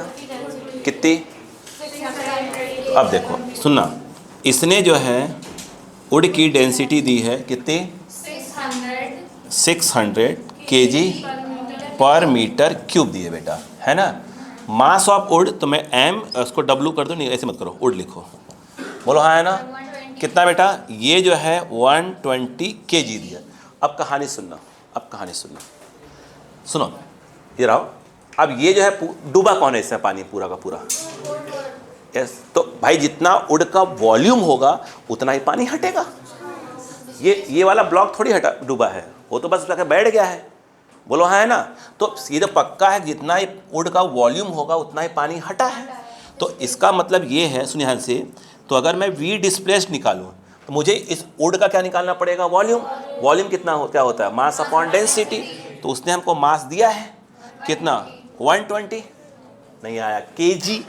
कितनी? अब देखो सुनना, इसने जो है वुड की डेंसिटी दी है कितनी, 600 kg पर मीटर क्यूब दी है बेटा, है ना। मास ऑफ वुड, तो मैं एम उसको डब्लू कर दो, नहीं ऐसे मत करो, वुड लिखो, बोलो हाँ है ना। कितना बेटा, ये जो है 120 kg दिया। अब कहानी सुनना, अब कहानी सुनना, सुनो ये रहो। अब ये जो है डूबा कौन है इसमें, पानी पूरा का पूरा, यस। तो भाई जितना वुड का वॉल्यूम होगा उतना ही पानी हटेगा। ये वाला ब्लॉक थोड़ी हटा डूबा है, वो तो बस बैठ गया है, बोलो हाँ है ना। तो सीधा पक्का है, जितना ही वुड का वॉल्यूम होगा उतना ही पानी हटा है। तो इसका मतलब ये है, सुनिए ध्यान से, तो अगर मैं वी डिस्प्लेस्ड निकालूं तो मुझे इस वुड का क्या निकालना पड़ेगा, वॉल्यूम। वॉल्यूम कितना क्या होता है, मास अपॉन डेंसिटी। तो उसने हमको मास दिया है कितना, 120, नहीं आया, केजी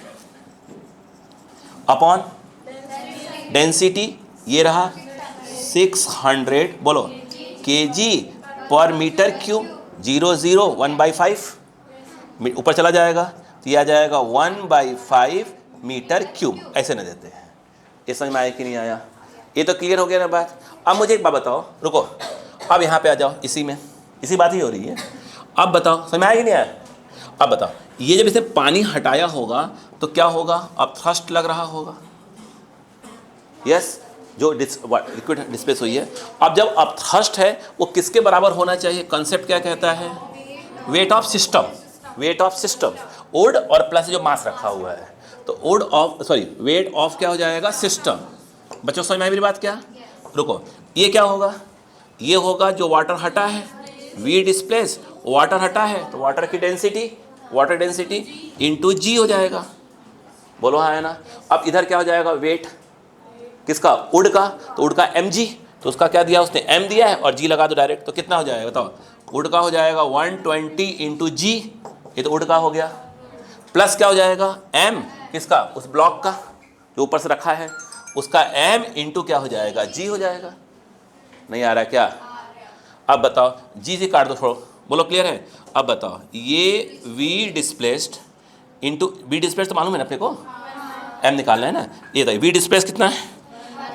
अपॉन डेंसिटी, ये रहा 600, बोलो केजी पर मीटर क्यूब, 0 1/5 ऊपर चला जाएगा, तो ये आ जाएगा 1/5 मीटर क्यूब। ऐसे न देते हैं, ये समझ में आया कि नहीं आया, ये तो क्लियर हो गया ना बात। अब मुझे एक बात बताओ, रुको, अब यहाँ पे आ जाओ, इसी में इसी बात ही हो रही है। अब बताओ समझ में आया कि नहीं आया। अब बताओ, ये जब इसे पानी हटाया होगा तो क्या होगा, अब थ्रस्ट लग रहा होगा, यस, जो लिक्विड डिस्प्लेस हुई है। अब जब अब थ्रस्ट है वो किसके बराबर होना चाहिए, कंसेप्ट क्या कहता है, weight of system, weight of system, would और प्लस जो मास रखा हुआ है, तो वुड ऑफ वेट ऑफ क्या हो जाएगा, सिस्टम। बच्चों समझ में आई मेरी बात क्या, रुको, ये क्या होगा, ये होगा जो वाटर हटा है, वी डिस्प्लेस, वाटर हटा है तो वाटर की डेंसिटी, वाटर डेंसिटी इंटू जी हो जाएगा, बोलो हाँ है ना। अब इधर क्या हो जाएगा, वेट किसका, वुड का, तो वुड का mg, तो उसका क्या दिया उसने, m दिया है, और g लगा दो डायरेक्ट, तो कितना हो जाएगा बताओ, वुड का हो जाएगा 120 इंटू जी, ये तो वुड का हो गया, प्लस क्या हो जाएगा m किसका, उस ब्लॉक का जो ऊपर से रखा है, उसका m इंटू क्या हो जाएगा, g हो जाएगा। नहीं आ रहा क्या, अब बताओ, जी से काट दो छोड़ो, बोलो क्लियर है। अब बताओ, ये v displaced into, v displaced तो मालूम है ना अपने को, m निकालना है ना, ये बताइए v डिस्प्लेस्ड कितना है,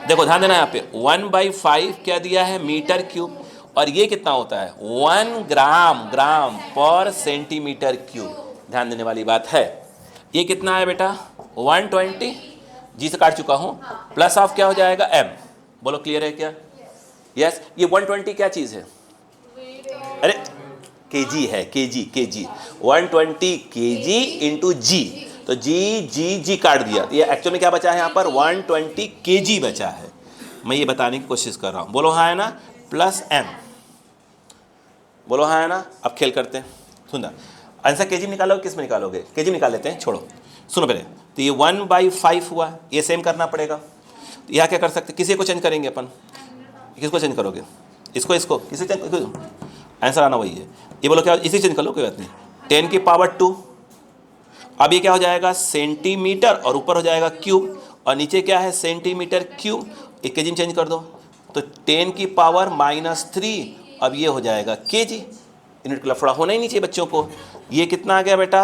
देखो ध्यान देना यहाँ पे 1/5 क्या दिया है, मीटर क्यूब, और ये कितना होता है 1 ग्राम पर सेंटीमीटर क्यूब। ध्यान देने वाली बात है, ये कितना है बेटा 120, जी से काट चुका हूँ, प्लस ऑफ क्या हो जाएगा m, बोलो क्लियर है क्या, यस। ये 120 क्या चीज़ है, अरे केजी है, केजी 120 केजी इंटू जी, तो जी काट दिया, तो ये एक्चुअल में क्या बचा है यहाँ पर 120 केजी बचा है। मैं ये बताने की कोशिश कर रहा हूँ, बोलो हाँ है ना, प्लस m, बोलो हाँ है ना। अब खेल करते हैं, सुनना, आंसर केजी निकालोगे, किस में निकालोगे, केजी निकाल लेते हैं, छोड़ो सुनो पहले, तो ये 1/5 हुआ, ये सेम करना पड़ेगा। तो यहाँ क्या कर सकते, किसी को चेंज करेंगे अपन, किसको चेंज करोगे, इसको किसी चेंज, आंसर आना वही है, ये बोलो क्या, इसी चेंज कर लो कोई बात नहीं, 10 की पावर 2, अब ये क्या हो जाएगा सेंटीमीटर, और ऊपर हो जाएगा क्यूब, और नीचे क्या है सेंटीमीटर क्यूब, एक केजी में चेंज कर दो, तो 10 की पावर -3, अब ये हो जाएगा केजी। यूनिट का लफड़ा होना ही नहीं चाहिए बच्चों को। ये कितना आ गया बेटा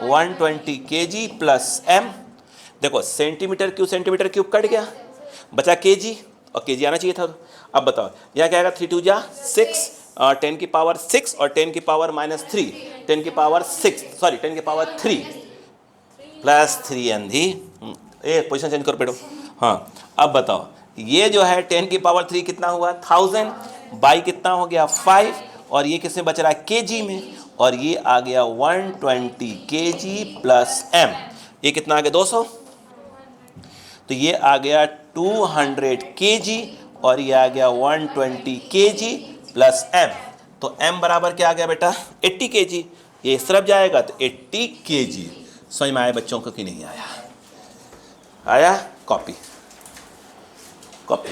120 केजी प्लस m, देखो सेंटीमीटर क्यूब कट गया, बचा केजी, और केजी आना चाहिए था। अब बताओ यहाँ क्या आएगा, 3 2 जा 6, 10 की पावर 6 और 10 की पावर -3, 10 की पावर 6 सॉरी 10 की पावर 3 प्लस 3 एन दी, ए पोजिशन चेंज करो बेटो, हाँ। अब बताओ ये जो है 10⁻³ कितना हुआ 1000 बाई कितना हो गया 5 और ये किसमें बच रहा है केजी में और ये आ गया 120 केजी प्लस एम। ये कितना आ गया 200 तो ये आ गया 200 केजी और ये आ गया 120 केजी प्लस एम। तो एम बराबर क्या आ गया बेटा 80 केजी। ये इस तरफ जाएगा तो 80 केजी। समझ में आया बच्चों को कि नहीं आया? आया? Copy copy.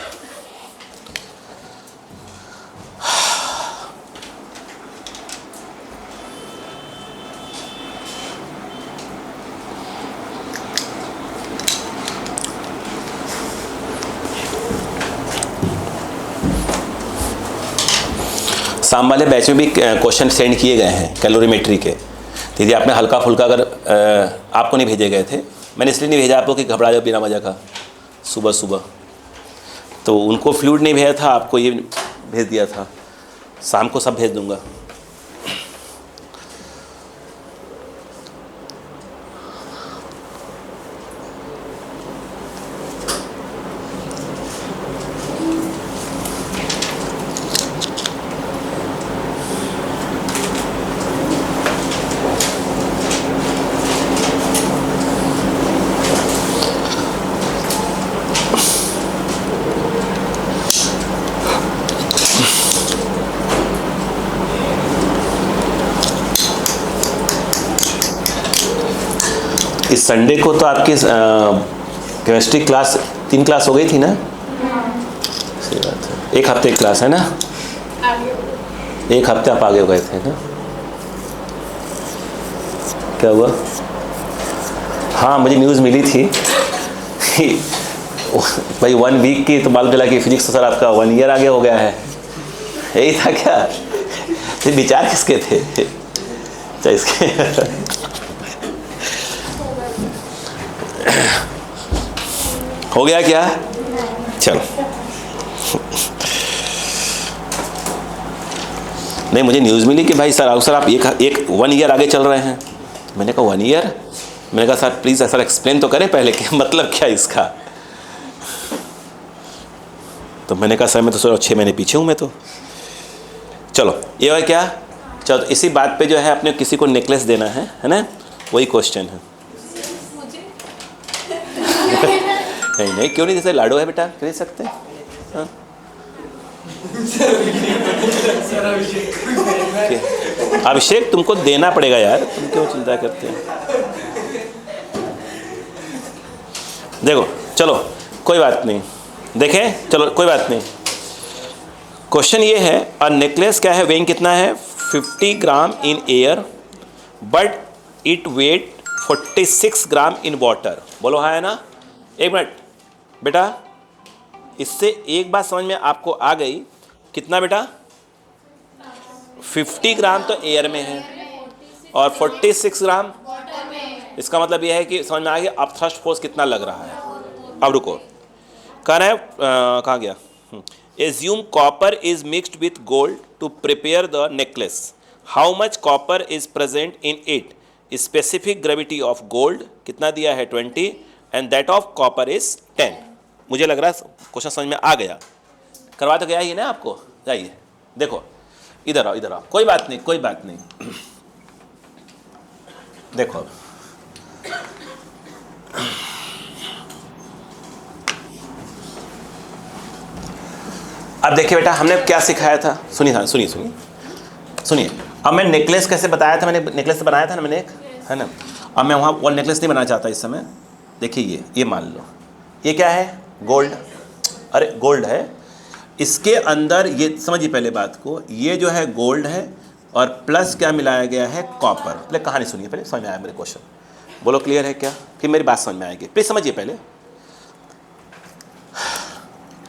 शाम वाले बैच में भी क्वेश्चन सेंड किए गए हैं कैलोरीमेट्री के। दीदी आपने हल्का फुल्का अगर आपको नहीं भेजे गए थे, मैंने इसलिए नहीं भेजा आपको कि घबरा जाओ बिना वजह का सुबह सुबह, तो उनको फ्लूइड नहीं भेजा था, आपको ये भेज दिया था। शाम को सब भेज दूंगा। इस संडे को तो आपकी केमिस्ट्री क्लास 3 क्लास हो गई थी ना? सही बात है। 1 हफ्ते की क्लास है ना? 1 हफ्ते आप आगे हो गए थे ना? क्या हुआ? हाँ मुझे न्यूज़ मिली थी भाई 1 वीक की, तो मालूम चला कि फिजिक्स तो सर आपका 1 ईयर आगे हो गया है। यही था क्या? ये विचार किसके थे? अच्छा इसके हो गया क्या? चलो नहीं, मुझे न्यूज़ मिली कि भाई सर आप 1 ईयर आगे चल रहे हैं। मैंने कहा 1 ईयर? मैंने कहा सर प्लीज़ सर एक्सप्लेन तो करें पहले कि मतलब क्या इसका। तो मैंने कहा सर मैं तो 6 महीने पीछे हूँ मैं तो। चलो ये है क्या? चलो तो इसी बात पे जो है अपने किसी को नेकलेस देना है ना? वही क्वेश्चन है। नहीं नहीं क्यों नहीं, जैसे लाडो है बेटा दे सकते हैं। हाँ? अभिषेक तुमको देना पड़ेगा यार, तुम क्यों चिंता करते हैं? देखो चलो कोई बात नहीं, देखें चलो कोई बात नहीं। क्वेश्चन ये है और नेकलेस क्या है, वेइंग कितना है 50 gram in air but it weight 46 gram in water. बोलो हाँ है ना? 1 मिनट बेटा, इससे एक बात समझ में आपको आ गई, कितना बेटा 50 ग्राम तो एयर में है और 46 ग्राम, इसका मतलब यह है कि समझ में आ गया अब थ्रस्ट फोर्स कितना लग रहा है। अब रुको कहना है कहाँ गया? Assume copper is mixed with gold to prepare the necklace, how much copper is present in it, specific gravity of gold कितना दिया है 20 and that of copper is 10। मुझे लग रहा है क्वेश्चन समझ में आ गया, करवा तो गया ही ना आपको। जाइए देखो इधर आओ, कोई बात नहीं कोई बात नहीं। देखो अब देखिए बेटा हमने क्या सिखाया था, सुनिए। अब मैं नेकलेस कैसे बताया था, मैंने नेकलेस बनाया था ना मैंने एक, है ना? अब मैं वहाँ वो नेकलेस नहीं बनाना चाहता इस समय। देखिए ये मान लो ये क्या है, गोल्ड। अरे गोल्ड है, इसके अंदर ये समझिए पहले बात को, ये जो है गोल्ड है और प्लस क्या मिलाया गया है कॉपर। पहले कहानी सुनिए, पहले समझ में आया मेरे क्वेश्चन, बोलो क्लियर है क्या कि मेरी बात समझ में आएगी? प्लीज समझिए पहले,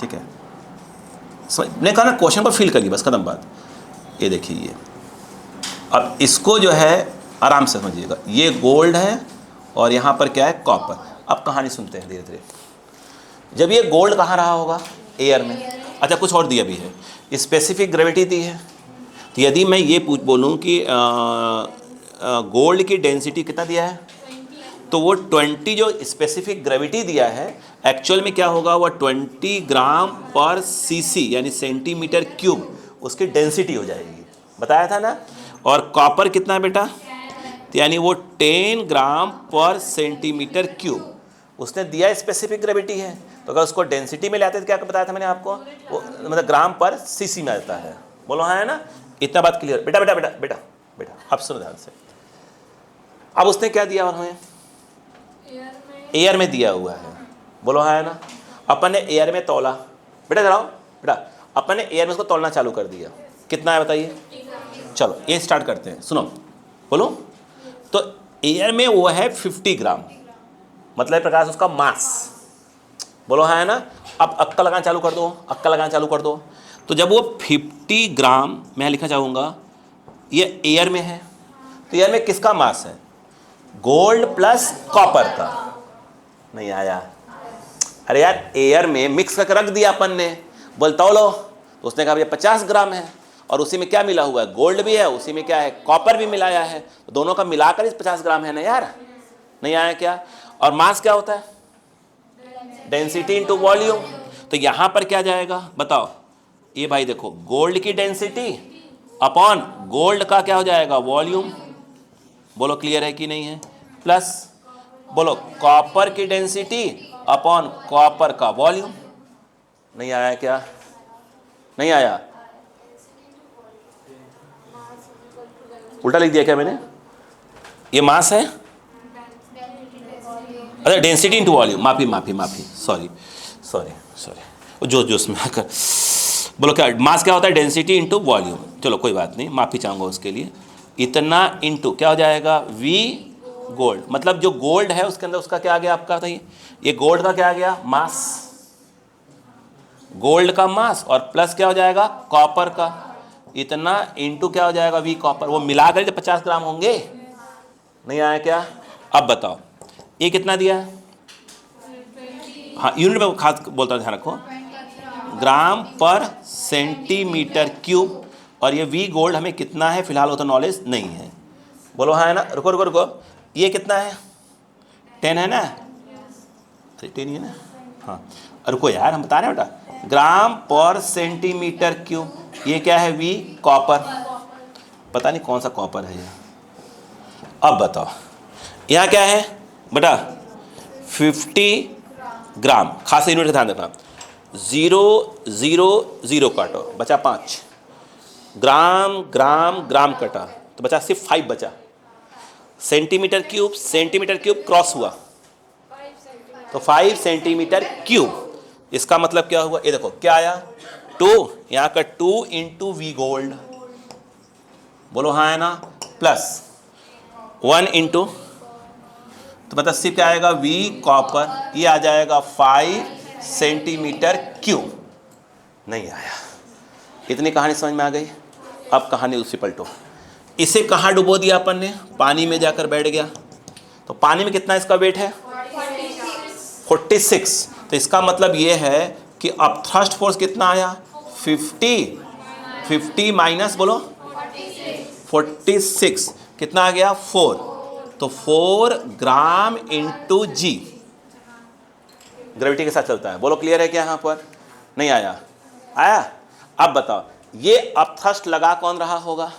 ठीक है? मैंने कहा ना क्वेश्चन को फील करिए बस, खत्म बात। ये देखिए ये, अब इसको जो है आराम से समझिएगा, ये गोल्ड है और यहाँ पर क्या है कॉपर। अब कहानी सुनते हैं धीरे धीरे। जब ये गोल्ड कहाँ रहा होगा, एयर में। अच्छा कुछ और दिया भी है, स्पेसिफिक ग्रेविटी दी है। तो यदि मैं ये बोलूँ कि गोल्ड की डेंसिटी कितना दिया है तो वो 20 जो स्पेसिफिक ग्रेविटी दिया है एक्चुअल में क्या होगा, वो 20 ग्राम पर सीसी यानी सेंटीमीटर क्यूब उसकी डेंसिटी हो जाएगी, बताया था ना। और कॉपर कितना है बेटा, तो यानी वो 10 ग्राम पर सेंटीमीटर क्यूब उसने दिया, स्पेसिफिक ग्रेविटी है। तो अगर उसको डेंसिटी में लाते तो क्या बताया था मैंने आपको, वो मतलब ग्राम पर सीसी में आता है। बोलो हाँ है ना, इतना बात क्लियर। बेटा बेटा बेटा बेटा बेटा अब सुनो ध्यान से। अब उसने क्या दिया हमें, एयर में दिया हुआ है। बोलो हाँ है ना, अपन ने एयर में तौला, बेटा जराओ बेटा, अपन ने एयर में उसको तौलना चालू कर दिया। कितना है बताइए, चलो ये स्टार्ट करते हैं, सुनो बोलो। तो एयर में वो है 50 ग्राम, मतलब प्रकार से उसका मास। बोलो हाँ है ना। अब अक्का लगाना चालू कर दो, अक्का लगाना चालू कर दो। तो जब वो 50 ग्राम मैं लिखना चाहूँगा, ये एयर में है, तो एयर में किसका मास है, गोल्ड प्लस कॉपर का। नहीं आया, अरे यार एयर में मिक्स करके रख दिया अपन ने, बोलता हो लो, तो उसने कहा भैया 50 ग्राम है, और उसी में क्या मिला हुआ है, गोल्ड भी है, उसी में क्या है, कॉपर भी मिलाया है, तो दोनों का मिलाकर इस 50 ग्राम है ना यार। नहीं आया क्या। और मास क्या होता है, डेंसिटी इनटू वॉल्यूम। तो यहां पर क्या जाएगा बताओ, ये भाई देखो, गोल्ड की डेंसिटी अपॉन गोल्ड का क्या हो जाएगा, वॉल्यूम। बोलो क्लियर है कि नहीं है, प्लस बोलो कॉपर की डेंसिटी अपॉन कॉपर का वॉल्यूम। नहीं आया क्या, नहीं आया, उल्टा लिख दिया क्या मैंने, ये मास है, अरे डेंसिटी इनटू वॉल्यूम, माफी माफी माफी, सॉरी सॉरी सॉरी, जो उसमें आकर बोलो क्या मास क्या होता है, डेंसिटी इनटू वॉल्यूम। चलो कोई बात नहीं, माफी चाहूँगा उसके लिए। इतना इनटू क्या हो जाएगा, वी गोल्ड, मतलब जो गोल्ड है उसके अंदर उसका क्या आ गया आपका बताइए, ये गोल्ड का क्या आ गया, मास, गोल्ड का मास, और प्लस क्या हो जाएगा, कॉपर का, इतना इनटू क्या हो जाएगा, वी कॉपर। वो मिलाकर तो 50 ग्राम होंगे। नहीं आया क्या। अब बताओ ये कितना दिया है, हाँ यूनिट में खास बोलता हूँ, ध्यान रखो, ग्राम पर सेंटीमीटर क्यूब। और ये वी गोल्ड हमें कितना है फिलहाल वो तो नॉलेज नहीं है। बोलो हाँ है ना, रुको रुको रुको, ये कितना है, 10 है ना, 10 ही है ना, हाँ रुको यार हम बता रहे हैं बेटा, ग्राम पर सेंटीमीटर क्यूब, ये क्या है, वी कॉपर, पता नहीं कौन सा कॉपर है ये। अब बताओ यहाँ क्या है बेटा, 50 ग्राम, खास यूनिट का ध्यान रखना, 0 0 0 काटो, बचा 5, ग्राम ग्राम ग्राम कटा, तो बचा सिर्फ 5 बचा, सेंटीमीटर क्यूब क्रॉस हुआ, तो 5 सेंटीमीटर क्यूब। इसका मतलब क्या हुआ, ये देखो क्या आया, 2, यहाँ का 2 इंटू वी गोल्ड, बोलो हाँ है ना, प्लस 1 इंटू, तो मतलब सिर्फ क्या आएगा, वी कॉपर, ये आ जाएगा 5 सेंटीमीटर क्यूब। नहीं आया, इतनी कहानी समझ में आ गई। अब कहानी उसी पलटो, इसे कहाँ डुबो दिया अपन ने, पानी में जाकर बैठ गया, तो पानी में कितना इसका वेट है, 46। तो इसका मतलब ये है कि अब थ्रस्ट फोर्स कितना आया, 50 माइनस बोलो 46, कितना आ गया, 4, तो 4 ग्राम इंटू जी, ग्रेविटी के साथ चलता है। बोलो क्लियर है क्या यहाँ पर, नहीं आया, आया। अब बताओ ये अब थ्रस्ट लगा कौन रहा होगा,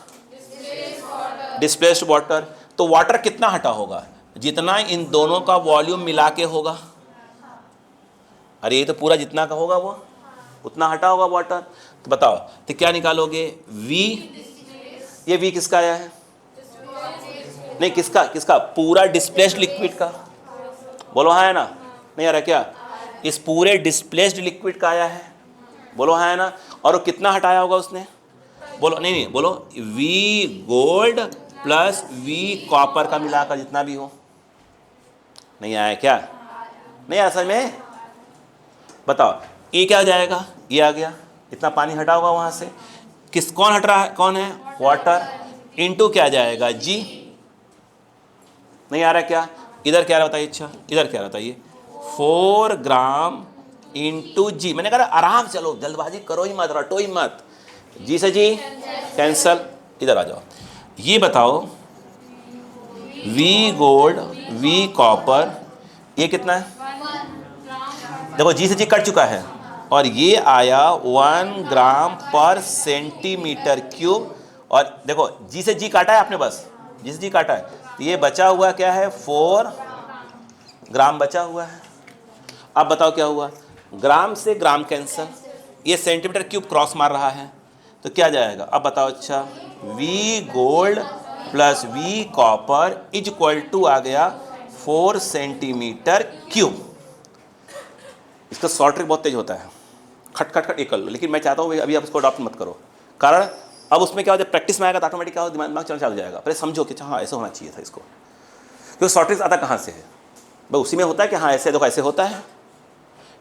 डिस्प्लेस्ड वाटर। तो वाटर कितना हटा होगा, जितना इन दोनों का वॉल्यूम मिला के होगा, अरे ये तो पूरा जितना का होगा वो उतना हटा होगा वाटर। तो बताओ तो क्या निकालोगे, वी, ये वी किसका आया है, नहीं किसका किसका, पूरा डिस्प्लेस्ड लिक्विड का। बोलो हाँ है ना, नहीं आ रहा क्या, इस पूरे डिस्प्लेस्ड लिक्विड का आया है। बोलो हाँ है ना, और वो कितना हटाया होगा उसने, बोलो नहीं नहीं बोलो, V gold plus V copper का मिलाकर जितना भी हो। नहीं आया क्या, नहीं आया समझ में, बताओ ये क्या हो जाएगा, ये आ गया, इतना पानी हटा होगा वहाँ से, किस कौन हट रहा है, कौन है, वाटर, इनटू क्या जाएगा, जी। नहीं आ रहा क्या, इधर क्या रहा बताइए, अच्छा इधर क्या रहा बताइए, 4 ग्राम इंटू जी। मैंने कहा आराम चलो, जल्दबाजी करो ही मत, रटो ही मत, जी से जी कैंसल, इधर आ जाओ। ये बताओ वी गोल्ड वी कॉपर, ये कितना है? देखो जी से जी कट चुका है और ये आया 1 ग्राम पर सेंटीमीटर क्यूब। और देखो जी से जी काटा है आपने, बस जी से जी काटा है, तो ये बचा हुआ क्या है? 4 ग्राम बचा हुआ है। अब बताओ क्या हुआ? ग्राम से ग्राम कैंसल, ये सेंटीमीटर क्यूब क्रॉस मार रहा है, तो क्या जाएगा? अब बताओ। अच्छा, V gold plus V copper is equal to आ गया 4 सेंटीमीटर क्यूब। इसका शॉर्ट ट्रिक बहुत तेज होता है, खट खट खट ये कर लो, लेकिन मैं चाहता हूँ अभी आप उसको अडॉप्ट मत करो, कारण अब उसमें क्या होता है, प्रैक्टिस में आएगा तो ऑटोमेटिक क्या हो, दिमाग चलना चालू जाएगा। पहले समझो कि हाँ ऐसे होना चाहिए था इसको, क्योंकि शॉर्ट ट्रिक्स आता कहाँ से है भाई? उसी में होता है कि हाँ ऐसे देखो ऐसे होता है।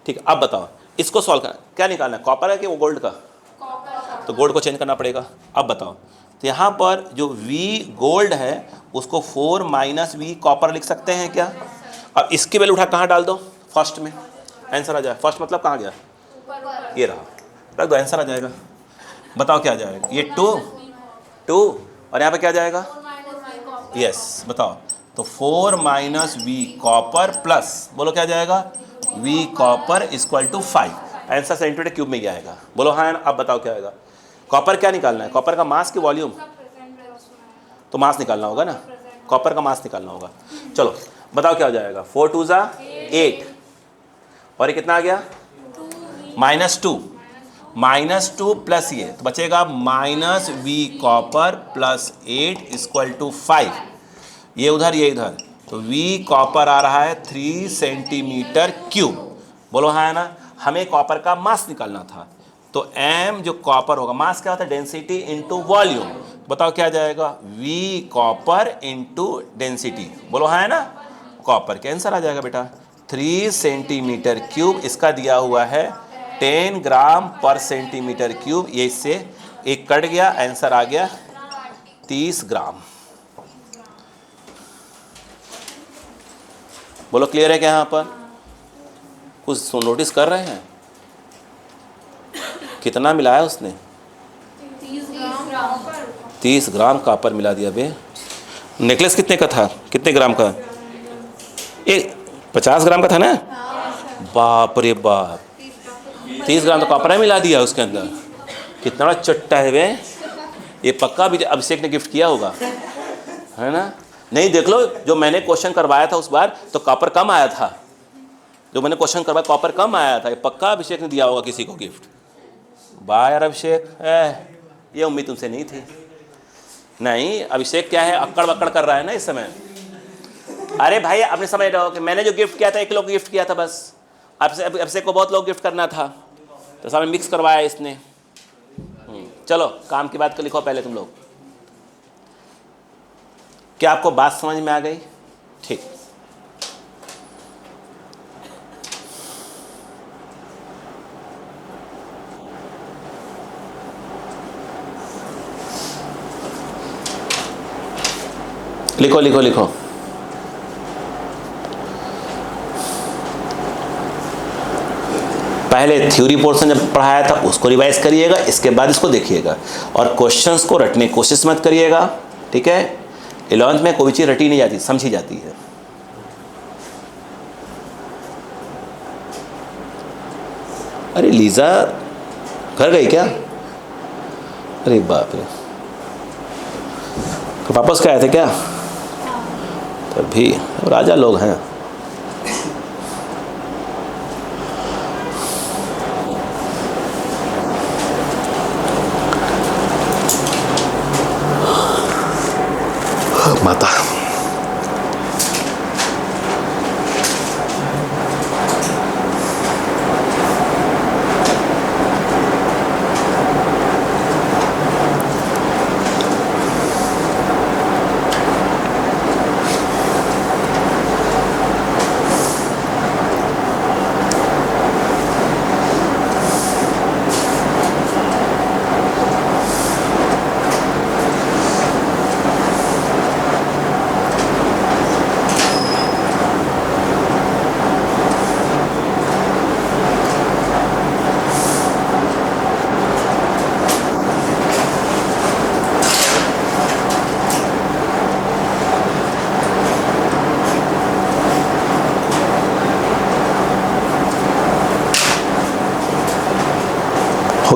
ठीक है, अब बताओ इसको सॉल्व करना, क्या निकालना है? कॉपर है कि वो गोल्ड का? तो गोल्ड को चेंज करना पड़ेगा। अब बताओ, तो यहाँ पर जो V गोल्ड है उसको 4 माइनस V कॉपर लिख सकते हैं क्या? अब इसकी वैल्यू उठा कहाँ डाल दो? फर्स्ट में, आंसर आ जाए। फर्स्ट मतलब कहाँ गया? ये रहा, रख दो, आंसर आ जाएगा। बताओ क्या आ जाएगा? ये 2 और यहाँ पे क्या जाएगा? यस, बताओ। तो 4 माइनस V कॉपर प्लस, बोलो क्या जाएगा? V copper equal to 5। Answer centimetre cube में ही आएगा। बोलो हाँ। अब बताओ क्या आएगा? कॉपर क्या निकालना है? कॉपर का मास की वॉल्यूम? तो मास निकालना होगा ना, कॉपर का मास निकालना होगा। चलो बताओ क्या हो जाएगा? 4 2 ज़ा 8 और ये कितना आ गया? -2 प्लस ये तो बचेगा minus V copper plus 8 equal to 5। ये उधर ये इधर, तो V कॉपर आ रहा है 3 सेंटीमीटर क्यूब। बोलो हाँ है ना। हमें कॉपर का मास निकालना था, तो m जो कॉपर होगा, मास क्या होता है? Density into volume. बताओ क्या जाएगा? V copper into density. बोलो हाँ है ना। कॉपर के आंसर आ जाएगा बेटा 3 सेंटीमीटर क्यूब। इसका दिया हुआ है 10 ग्राम पर सेंटीमीटर क्यूब। ये इससे एक कट गया, आंसर आ गया 30 ग्राम। बोलो क्लियर है क्या? यहाँ पर कुछ नोटिस कर रहे हैं? कितना मिलाया उसने? 30 ग्राम कॉपर मिला दिया बे। नेकलेस कितने का था? कितने ग्राम का? 50 ग्राम का था ना? बाप रे बाप, 30 ग्राम तो कॉपर मिला दिया उसके अंदर। कितना बड़ा चट्टा है वे। ये पक्का भी अभिषेक ने गिफ्ट किया होगा, है ना? नहीं देख लो, जो मैंने क्वेश्चन करवाया था उस बार तो कॉपर कम आया था। जो मैंने क्वेश्चन करवाया कॉपर कम आया था। ये पक्का अभिषेक ने दिया होगा किसी को गिफ्ट। वाह यार अभिषेक, ये उम्मीद तुमसे नहीं थी। नहीं, अभिषेक क्या है, अक्कड़ बक्कड़ कर रहा है ना इस समय। अरे भाई अपने समझ रहे हो कि मैंने जो गिफ्ट किया था 1 लोग गिफ्ट किया था बस, अभिषेक को बहुत लोग गिफ्ट करना था, तो सामने मिक्स करवाया इसने। चलो काम की बात को लिखो पहले तुम लोग। क्या आपको बात समझ में आ गई? ठीक, लिखो लिखो लिखो। पहले थ्योरी पोर्शन जब पढ़ाया था उसको रिवाइज करिएगा, इसके बाद इसको देखिएगा और क्वेश्चंस को रटने की कोशिश मत करिएगा। ठीक है, 11th में कोई चीज़ रटी नहीं जाती, समझी जाती है। अरे लीजा घर गई क्या? अरे बाप रे, तो वापस क्या आए थे क्या? तभी राजा लोग हैं। माता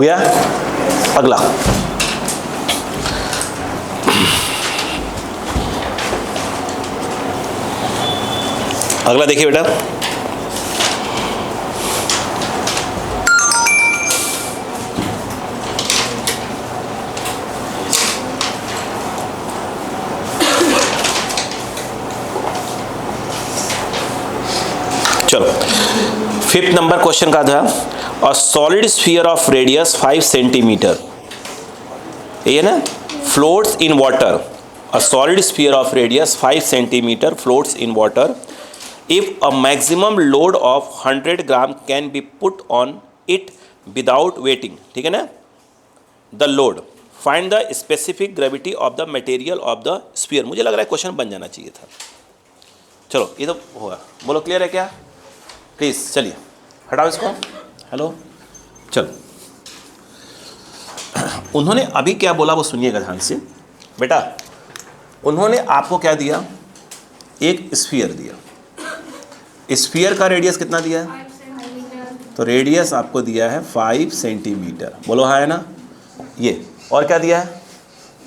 गया। अगला अगला देखिए बेटा, चलो 5th नंबर क्वेश्चन का था, a solid sphere of radius 5 centimetre, ये ना, floats in water, a solid sphere of radius 5 centimetre floats in water if a maximum load of 100 gram can be put on it without waiting, ठीक है ना, the load, find the specific gravity of the material of the sphere. मुझे लग रहा है question बन जाना चाहिए था। चलो ये तो होगा, बोलो क्लियर है क्या? प्लीज़ चलिए हटाओ इसको। हेलो, चलो उन्होंने अभी क्या बोला वो सुनिएगा ध्यान से बेटा। उन्होंने आपको क्या दिया, एक स्फीयर दिया, स्फीयर का रेडियस कितना दिया है? 5 सेंटीमीटर। तो रेडियस आपको दिया है 5 सेंटीमीटर, बोलो हाँ है ना। ये और क्या दिया है?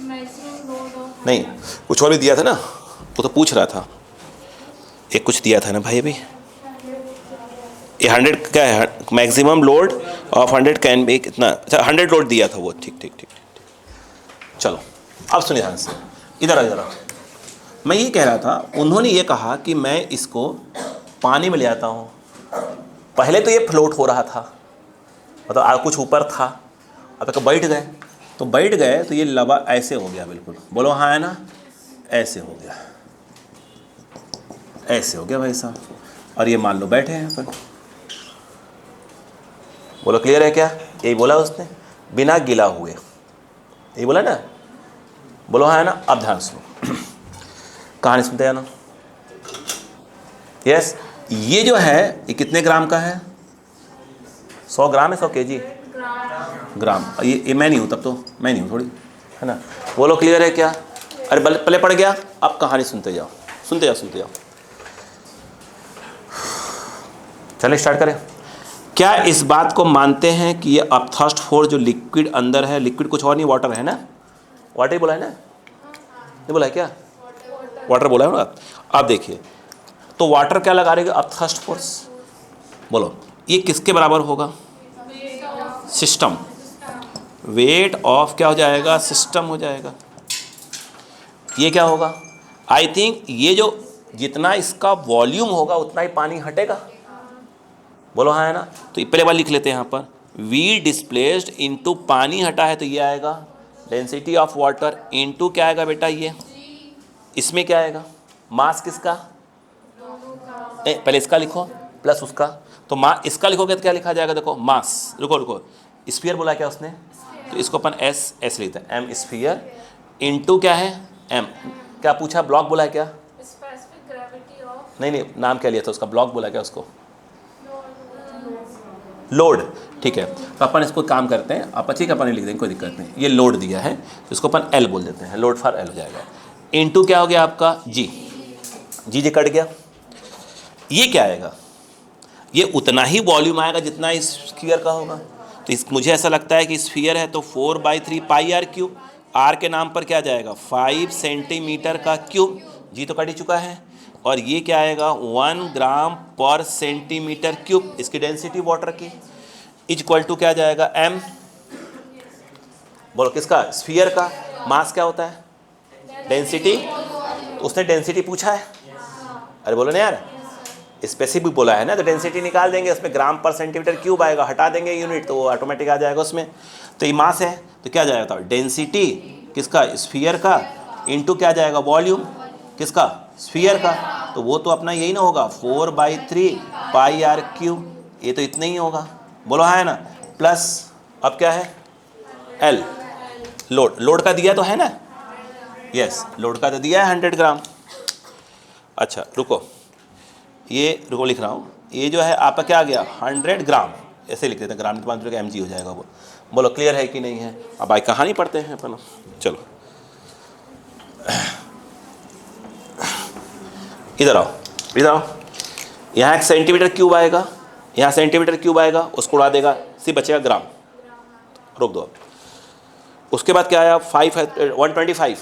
मैक्सिमम लोड ऑफ, नहीं कुछ और भी दिया था ना, वो तो पूछ रहा था, एक कुछ दिया था ना भाई अभी, ये 100 क्या है, maximum load of 100 can be कितना, अच्छा 100 लोड दिया था वो, ठीक ठीक ठीक ठीक। चलो अब सुनिए ध्यान से, इधर आ इधर आ। मैं ये कह रहा था, उन्होंने ये कहा कि मैं इसको पानी में ले आता हूँ, पहले तो ये फ्लोट हो रहा था, मतलब कुछ ऊपर था, अब तक बैठ गए, तो बैठ गए तो ये लबा ऐसे हो गया बिल्कुल, बोलो हाँ है ना, ऐसे हो गया, ऐसे हो गया भाई साहब, और ये मान लो बैठे हैं अपन, बोलो क्लियर है क्या? यही बोला उसने, बिना गिला हुए, यही बोला ना, बोलो हाँ है ना। अब ध्यान सुनो, कहानी सुनते हैं ना। यस, ये जो है ये कितने ग्राम का है? 100 ग्राम है, 100 केजी ग्राम। ये मैं नहीं हूँ, तब तो मैं नहीं हूँ थोड़ी, है ना। बोलो क्लियर है क्या? अरे पले पड़ गया। अब कहानी सुनते जाओ, सुनते जाओ, सुनते जाओ। चलिए स्टार्ट करें। क्या इस बात को मानते हैं कि ये अपथर्स्ट फोर्स जो लिक्विड अंदर है, लिक्विड कुछ और नहीं, वाटर है ना, वाटर ही बोला है ना, नहीं बोला है क्या? वाटर बोला है ना। अब देखिए, तो वाटर क्या लगा रहेगा, अपथर्स्ट फोर्स, बोलो ये किसके बराबर होगा? सिस्टम, वेट ऑफ क्या हो जाएगा, सिस्टम हो जाएगा। ये क्या होगा, आई थिंक ये जो जितना इसका वॉल्यूम होगा उतना ही पानी हटेगा, बोलो हाँ है ना। तो पहले बार लिख लेते हैं यहाँ पर, वी डिस्प्लेस्ड इनटू पानी हटा है तो ये आएगा डेंसिटी ऑफ वाटर, इनटू क्या आएगा बेटा, ये इसमें क्या आएगा, मास किसका, पहले इसका लिखो प्लस उसका, तो इसका लिखोगे तो क्या लिखा जाएगा, देखो मास, रुको रुको, स्फीयर बोला क्या उसने, तो इसको अपन एस लिखते हैं, एम स्फीयर, इनटू क्या है, एम, क्या पूछा, ब्लॉक बोला है क्या? स्पेसिफिक ग्रेविटी ऑफ, नहीं नाम क्या लिया था उसका, ब्लॉक बोला क्या उसको, लोड, ठीक है। तो अपन इसको काम करते हैं, आप अच्छी अपन लिख देंगे, कोई दिक्कत नहीं। ये लोड दिया है, इसको अपन एल बोल देते हैं, लोड फॉर एल हो जाएगा। इनटू क्या हो गया आपका, जी, जी कट गया। ये क्या आएगा, ये उतना ही वॉल्यूम आएगा जितना इस स्फीयर का होगा। तो मुझे ऐसा लगता है कि स्फीयर है तो 4/3 पाई आर क्यूब, आर के नाम पर क्या जाएगा, 5 सेंटीमीटर का क्यूब, जी तो कट ही चुका है। और ये क्या आएगा, 1 ग्राम पर सेंटीमीटर क्यूब, इसकी डेंसिटी वाटर की, इज इक्वल टू क्या जाएगा, एम, बोलो किसका, स्फीयर का। मास क्या होता है, डेंसिटी, तो उसने डेंसिटी पूछा है, अरे बोलो ना यार, स्पेसिफिक बोला है ना, तो डेंसिटी निकाल देंगे, उसमें ग्राम पर सेंटीमीटर क्यूब आएगा, हटा देंगे यूनिट तो वो ऑटोमेटिक आ जाएगा उसमें। तो ये मास है तो क्या जाएगा, डेंसिटी किसका, स्फीयर का, इनटू क्या जाएगा, वॉल्यूम किसका, स्फीयर का। तो वो तो अपना यही ना होगा, 4/3 पाई आर क्यूब, ये तो इतना ही होगा, बोलो हाँ है ना। प्लस अब क्या है, एल, लोड, लोड का दिया तो है ना, यस लोड का तो दिया है 100 ग्राम। अच्छा रुको, ये रुको लिख रहा हूँ, ये जो है आपका क्या आ गया, 100 ग्राम, ऐसे लिख देते हैं, ग्राम के 5 का mg हो जाएगा वो। बोलो क्लियर है कि नहीं है? अब भाई कहानी पढ़ते हैं अपन, चलो इधर आओ, इधर आओ। यहाँ एक सेंटीमीटर क्यूब आएगा, यहाँ सेंटीमीटर क्यूब आएगा, उसको उड़ा देगा, सिर्फ बचेगा ग्राम, रोक दो अब। उसके बाद क्या आया, 5 है 125,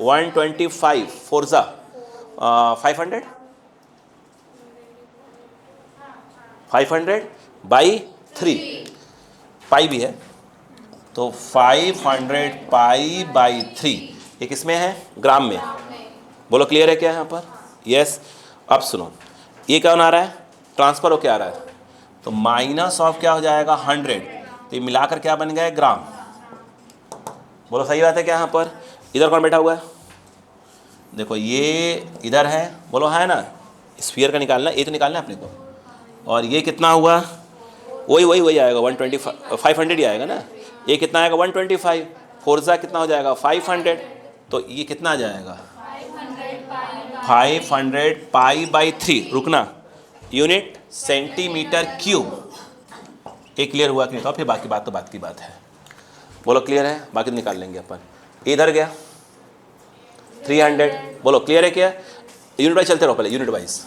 125 फोर्जा 500, 500 बाई 3, पाई भी है तो 500 पाई बाई 3, ये किस में है, ग्राम में। बोलो क्लियर है क्या यहाँ पर, यस। अब सुनो, ये क्या आ रहा है, ट्रांसफर हो क्या आ रहा है, तो माइनस ऑफ क्या हो जाएगा 100, तो ये मिलाकर क्या बन गया, ग्राम। बोलो सही बात है क्या यहाँ पर। इधर कौन बैठा हुआ है, देखो ये इधर है, बोलो है ना, स्फीयर का निकालना, ये तो निकालना है अपने को। और ये कितना हुआ, वही आएगा 125, 500 ही आएगा ना। ये कितना आएगा 125, फोर्जा कितना हो जाएगा 500, तो ये कितना आ जाएगा 500 पाई बाई 3, रुकना, यूनिट सेंटीमीटर क्यूब। ये क्लियर हुआ कि नहीं, तो फिर बाकी बात तो बात की बात है। बोलो क्लियर है, बाकी तो निकाल लेंगे अपन। इधर गया 300, बोलो क्लियर है क्या, यूनिट वाइज चलते रहो पहले, यूनिट वाइज।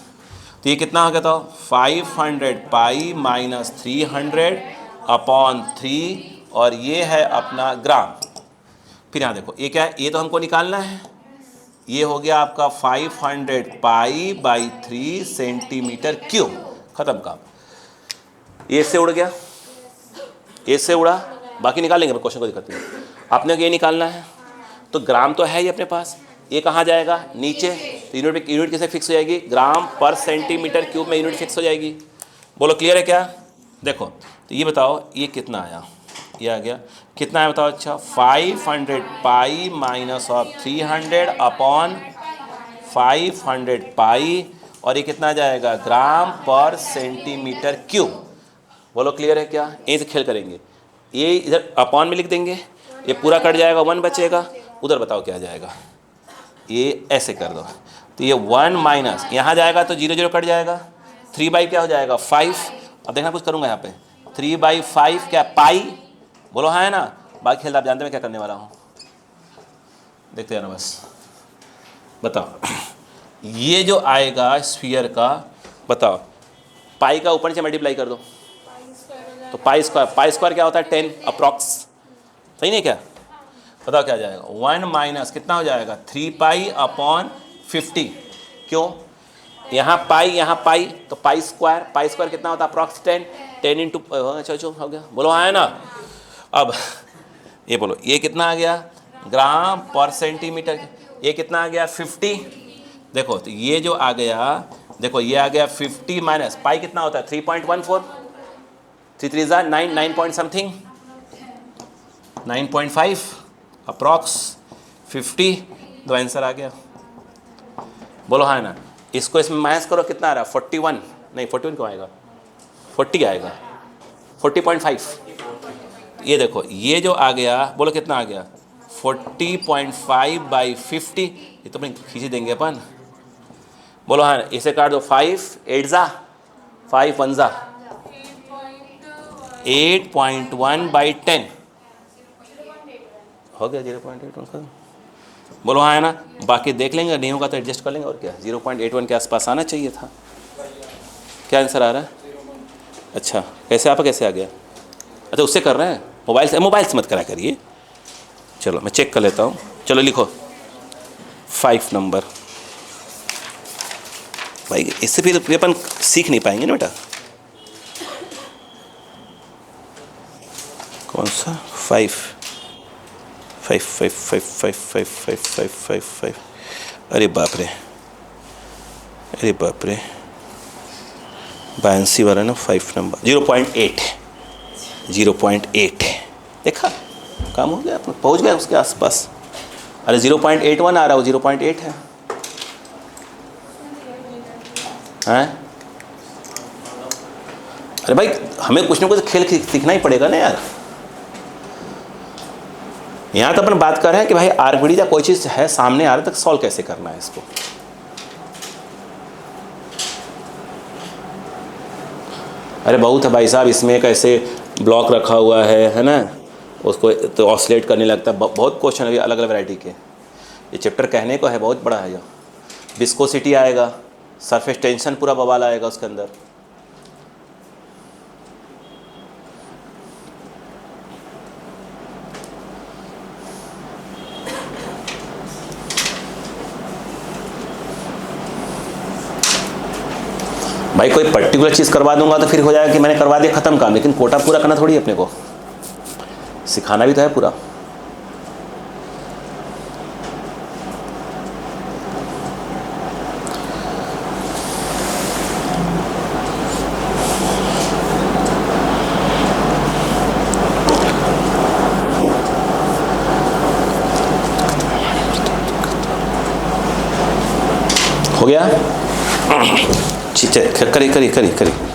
तो ये कितना हो गया था 500 पाई माइनस 300 अपॉन 3, और ये है अपना ग्राम। फिर यहाँ देखो ये क्या है, ये तो हमको निकालना है, ये हो गया आपका 500 पाई बाई 3 सेंटीमीटर क्यूब, खत्म काम। ये से उड़ गया, ये से उड़ा, बाकी निकाल लेंगे, क्वेश्चन को दिक्कत नहीं। अपने को ये निकालना है, तो ग्राम तो है ही अपने पास, ये कहाँ जाएगा, नीचे। तो यूनिट कैसे फिक्स हो जाएगी, ग्राम पर सेंटीमीटर क्यूब में यूनिट फिक्स हो जाएगी। बोलो क्लियर है क्या। देखो तो ये बताओ ये कितना आया, ये आ गया कितना है बताओ, अच्छा 500 पाई माइनस ऑफ 300 अपॉन 500 पाई, और ये कितना जाएगा, ग्राम पर सेंटीमीटर क्यूब। बोलो क्लियर है क्या, यहीं से खेल करेंगे। ये इधर अपॉन में लिख देंगे, ये पूरा कट जाएगा, 1 बचेगा, उधर बताओ क्या जाएगा, ये ऐसे कर दो। तो ये 1 माइनस यहाँ जाएगा तो 0 0 कट जाएगा, 3 बाई क्या हो जाएगा 5। अब देखना कुछ करूँगा यहाँ पे, 3 बाई 5 क्या पाई, बोलो हाँ है ना। बाकी खेल आप जानते मैं क्या करने वाला हूँ, देखते हैं ना बस। बताओ ये जो आएगा स्फीयर का, बताओ पाई का ऊपर से मल्टीप्लाई कर दो, तो पाई स्क्वायर क्या होता है 10 अप्रॉक्स, सही नहीं क्या। बताओ क्या जाएगा, 1 माइनस कितना हो जाएगा 3 पाई अपॉन 50, क्यों यहाँ पाई, तो पाई स्क्वायर कितना होता है अप्रॉक्स 10 इंटू, अच्छा हो गया, बोलो हाँ है ना। अब ये बोलो ये कितना आ गया, ग्राम पर सेंटीमीटर, ये कितना आ गया 50। देखो तो ये जो आ गया, देखो ये आ गया 50 माइनस पाई कितना होता है 3.14, 3 3 9, 9 पॉइंट समथिंग, 9.5 अप्रॉक्स 50, दो आंसर आ गया। बोलो हाँ ना, इसको इसमें माइनस करो कितना आ रहा है 41, नहीं 41 क्यों आएगा 40 आएगा 40.5। ये देखो ये जो आ गया, बोलो कितना आ गया 40.5 बाई 50, ये तो अपने खींच देंगे अपन। बोलो हाँ इसे काट दो, 5 8 जा 5 1 जा 8.1 बाई 10 हो गया 0.81। बोलो हाँ है ना, बाकी देख लेंगे, नहीं होगा तो एडजस्ट कर लेंगे, और क्या 0.81 के आसपास आना चाहिए था। क्या आंसर आ रहा है, अच्छा कैसे आपका कैसे आ गया, अच्छा उससे कर रहे हैं, मोबाइल से मत करा करिए। चलो मैं चेक कर लेता हूँ, चलो लिखो 5 नंबर। भाई इससे फिर अपन सीख नहीं पाएंगे ना बेटा। कौन सा 5 5 5 5 5 5 5 5 5 5, अरे बाप रे, अरे बाप रे, बायंसी वाला ना 5 नंबर 0.8 देखा, काम हो गया, पहुंच गया उसके आसपास। अरे 0.81 आ रहा है, वो 0.8 है, हैं? अरे भाई हमें कुछ ना कुछ खेल सीखना ही पड़ेगा ना यार। यहाँ तो अपन बात कर रहे हैं कि भाई आर्गुमेंट या कोई चीज़ है सामने आ रहा है तो सॉल्व कैसे करना है इसको। अरे बहुत है भाई साहब, इसमें कैसे ब्लॉक रखा हुआ है ना, उसको तो ऑसिलेट करने लगता है, बहुत क्वेश्चन है अलग अलग वैरायटी के। ये चैप्टर कहने को है बहुत बड़ा है, ये विस्कोसिटी आएगा, सरफेस टेंशन पूरा बवाल आएगा उसके अंदर। भाई कोई पर्टिकुलर चीज़ करवा दूंगा तो फिर हो जाएगा कि मैंने करवा दिया, ख़त्म काम। लेकिन कोटा पूरा करना थोड़ी है अपने को, सिखाना भी तो है पूरा। हो गया? करिए करिए करिए करिए।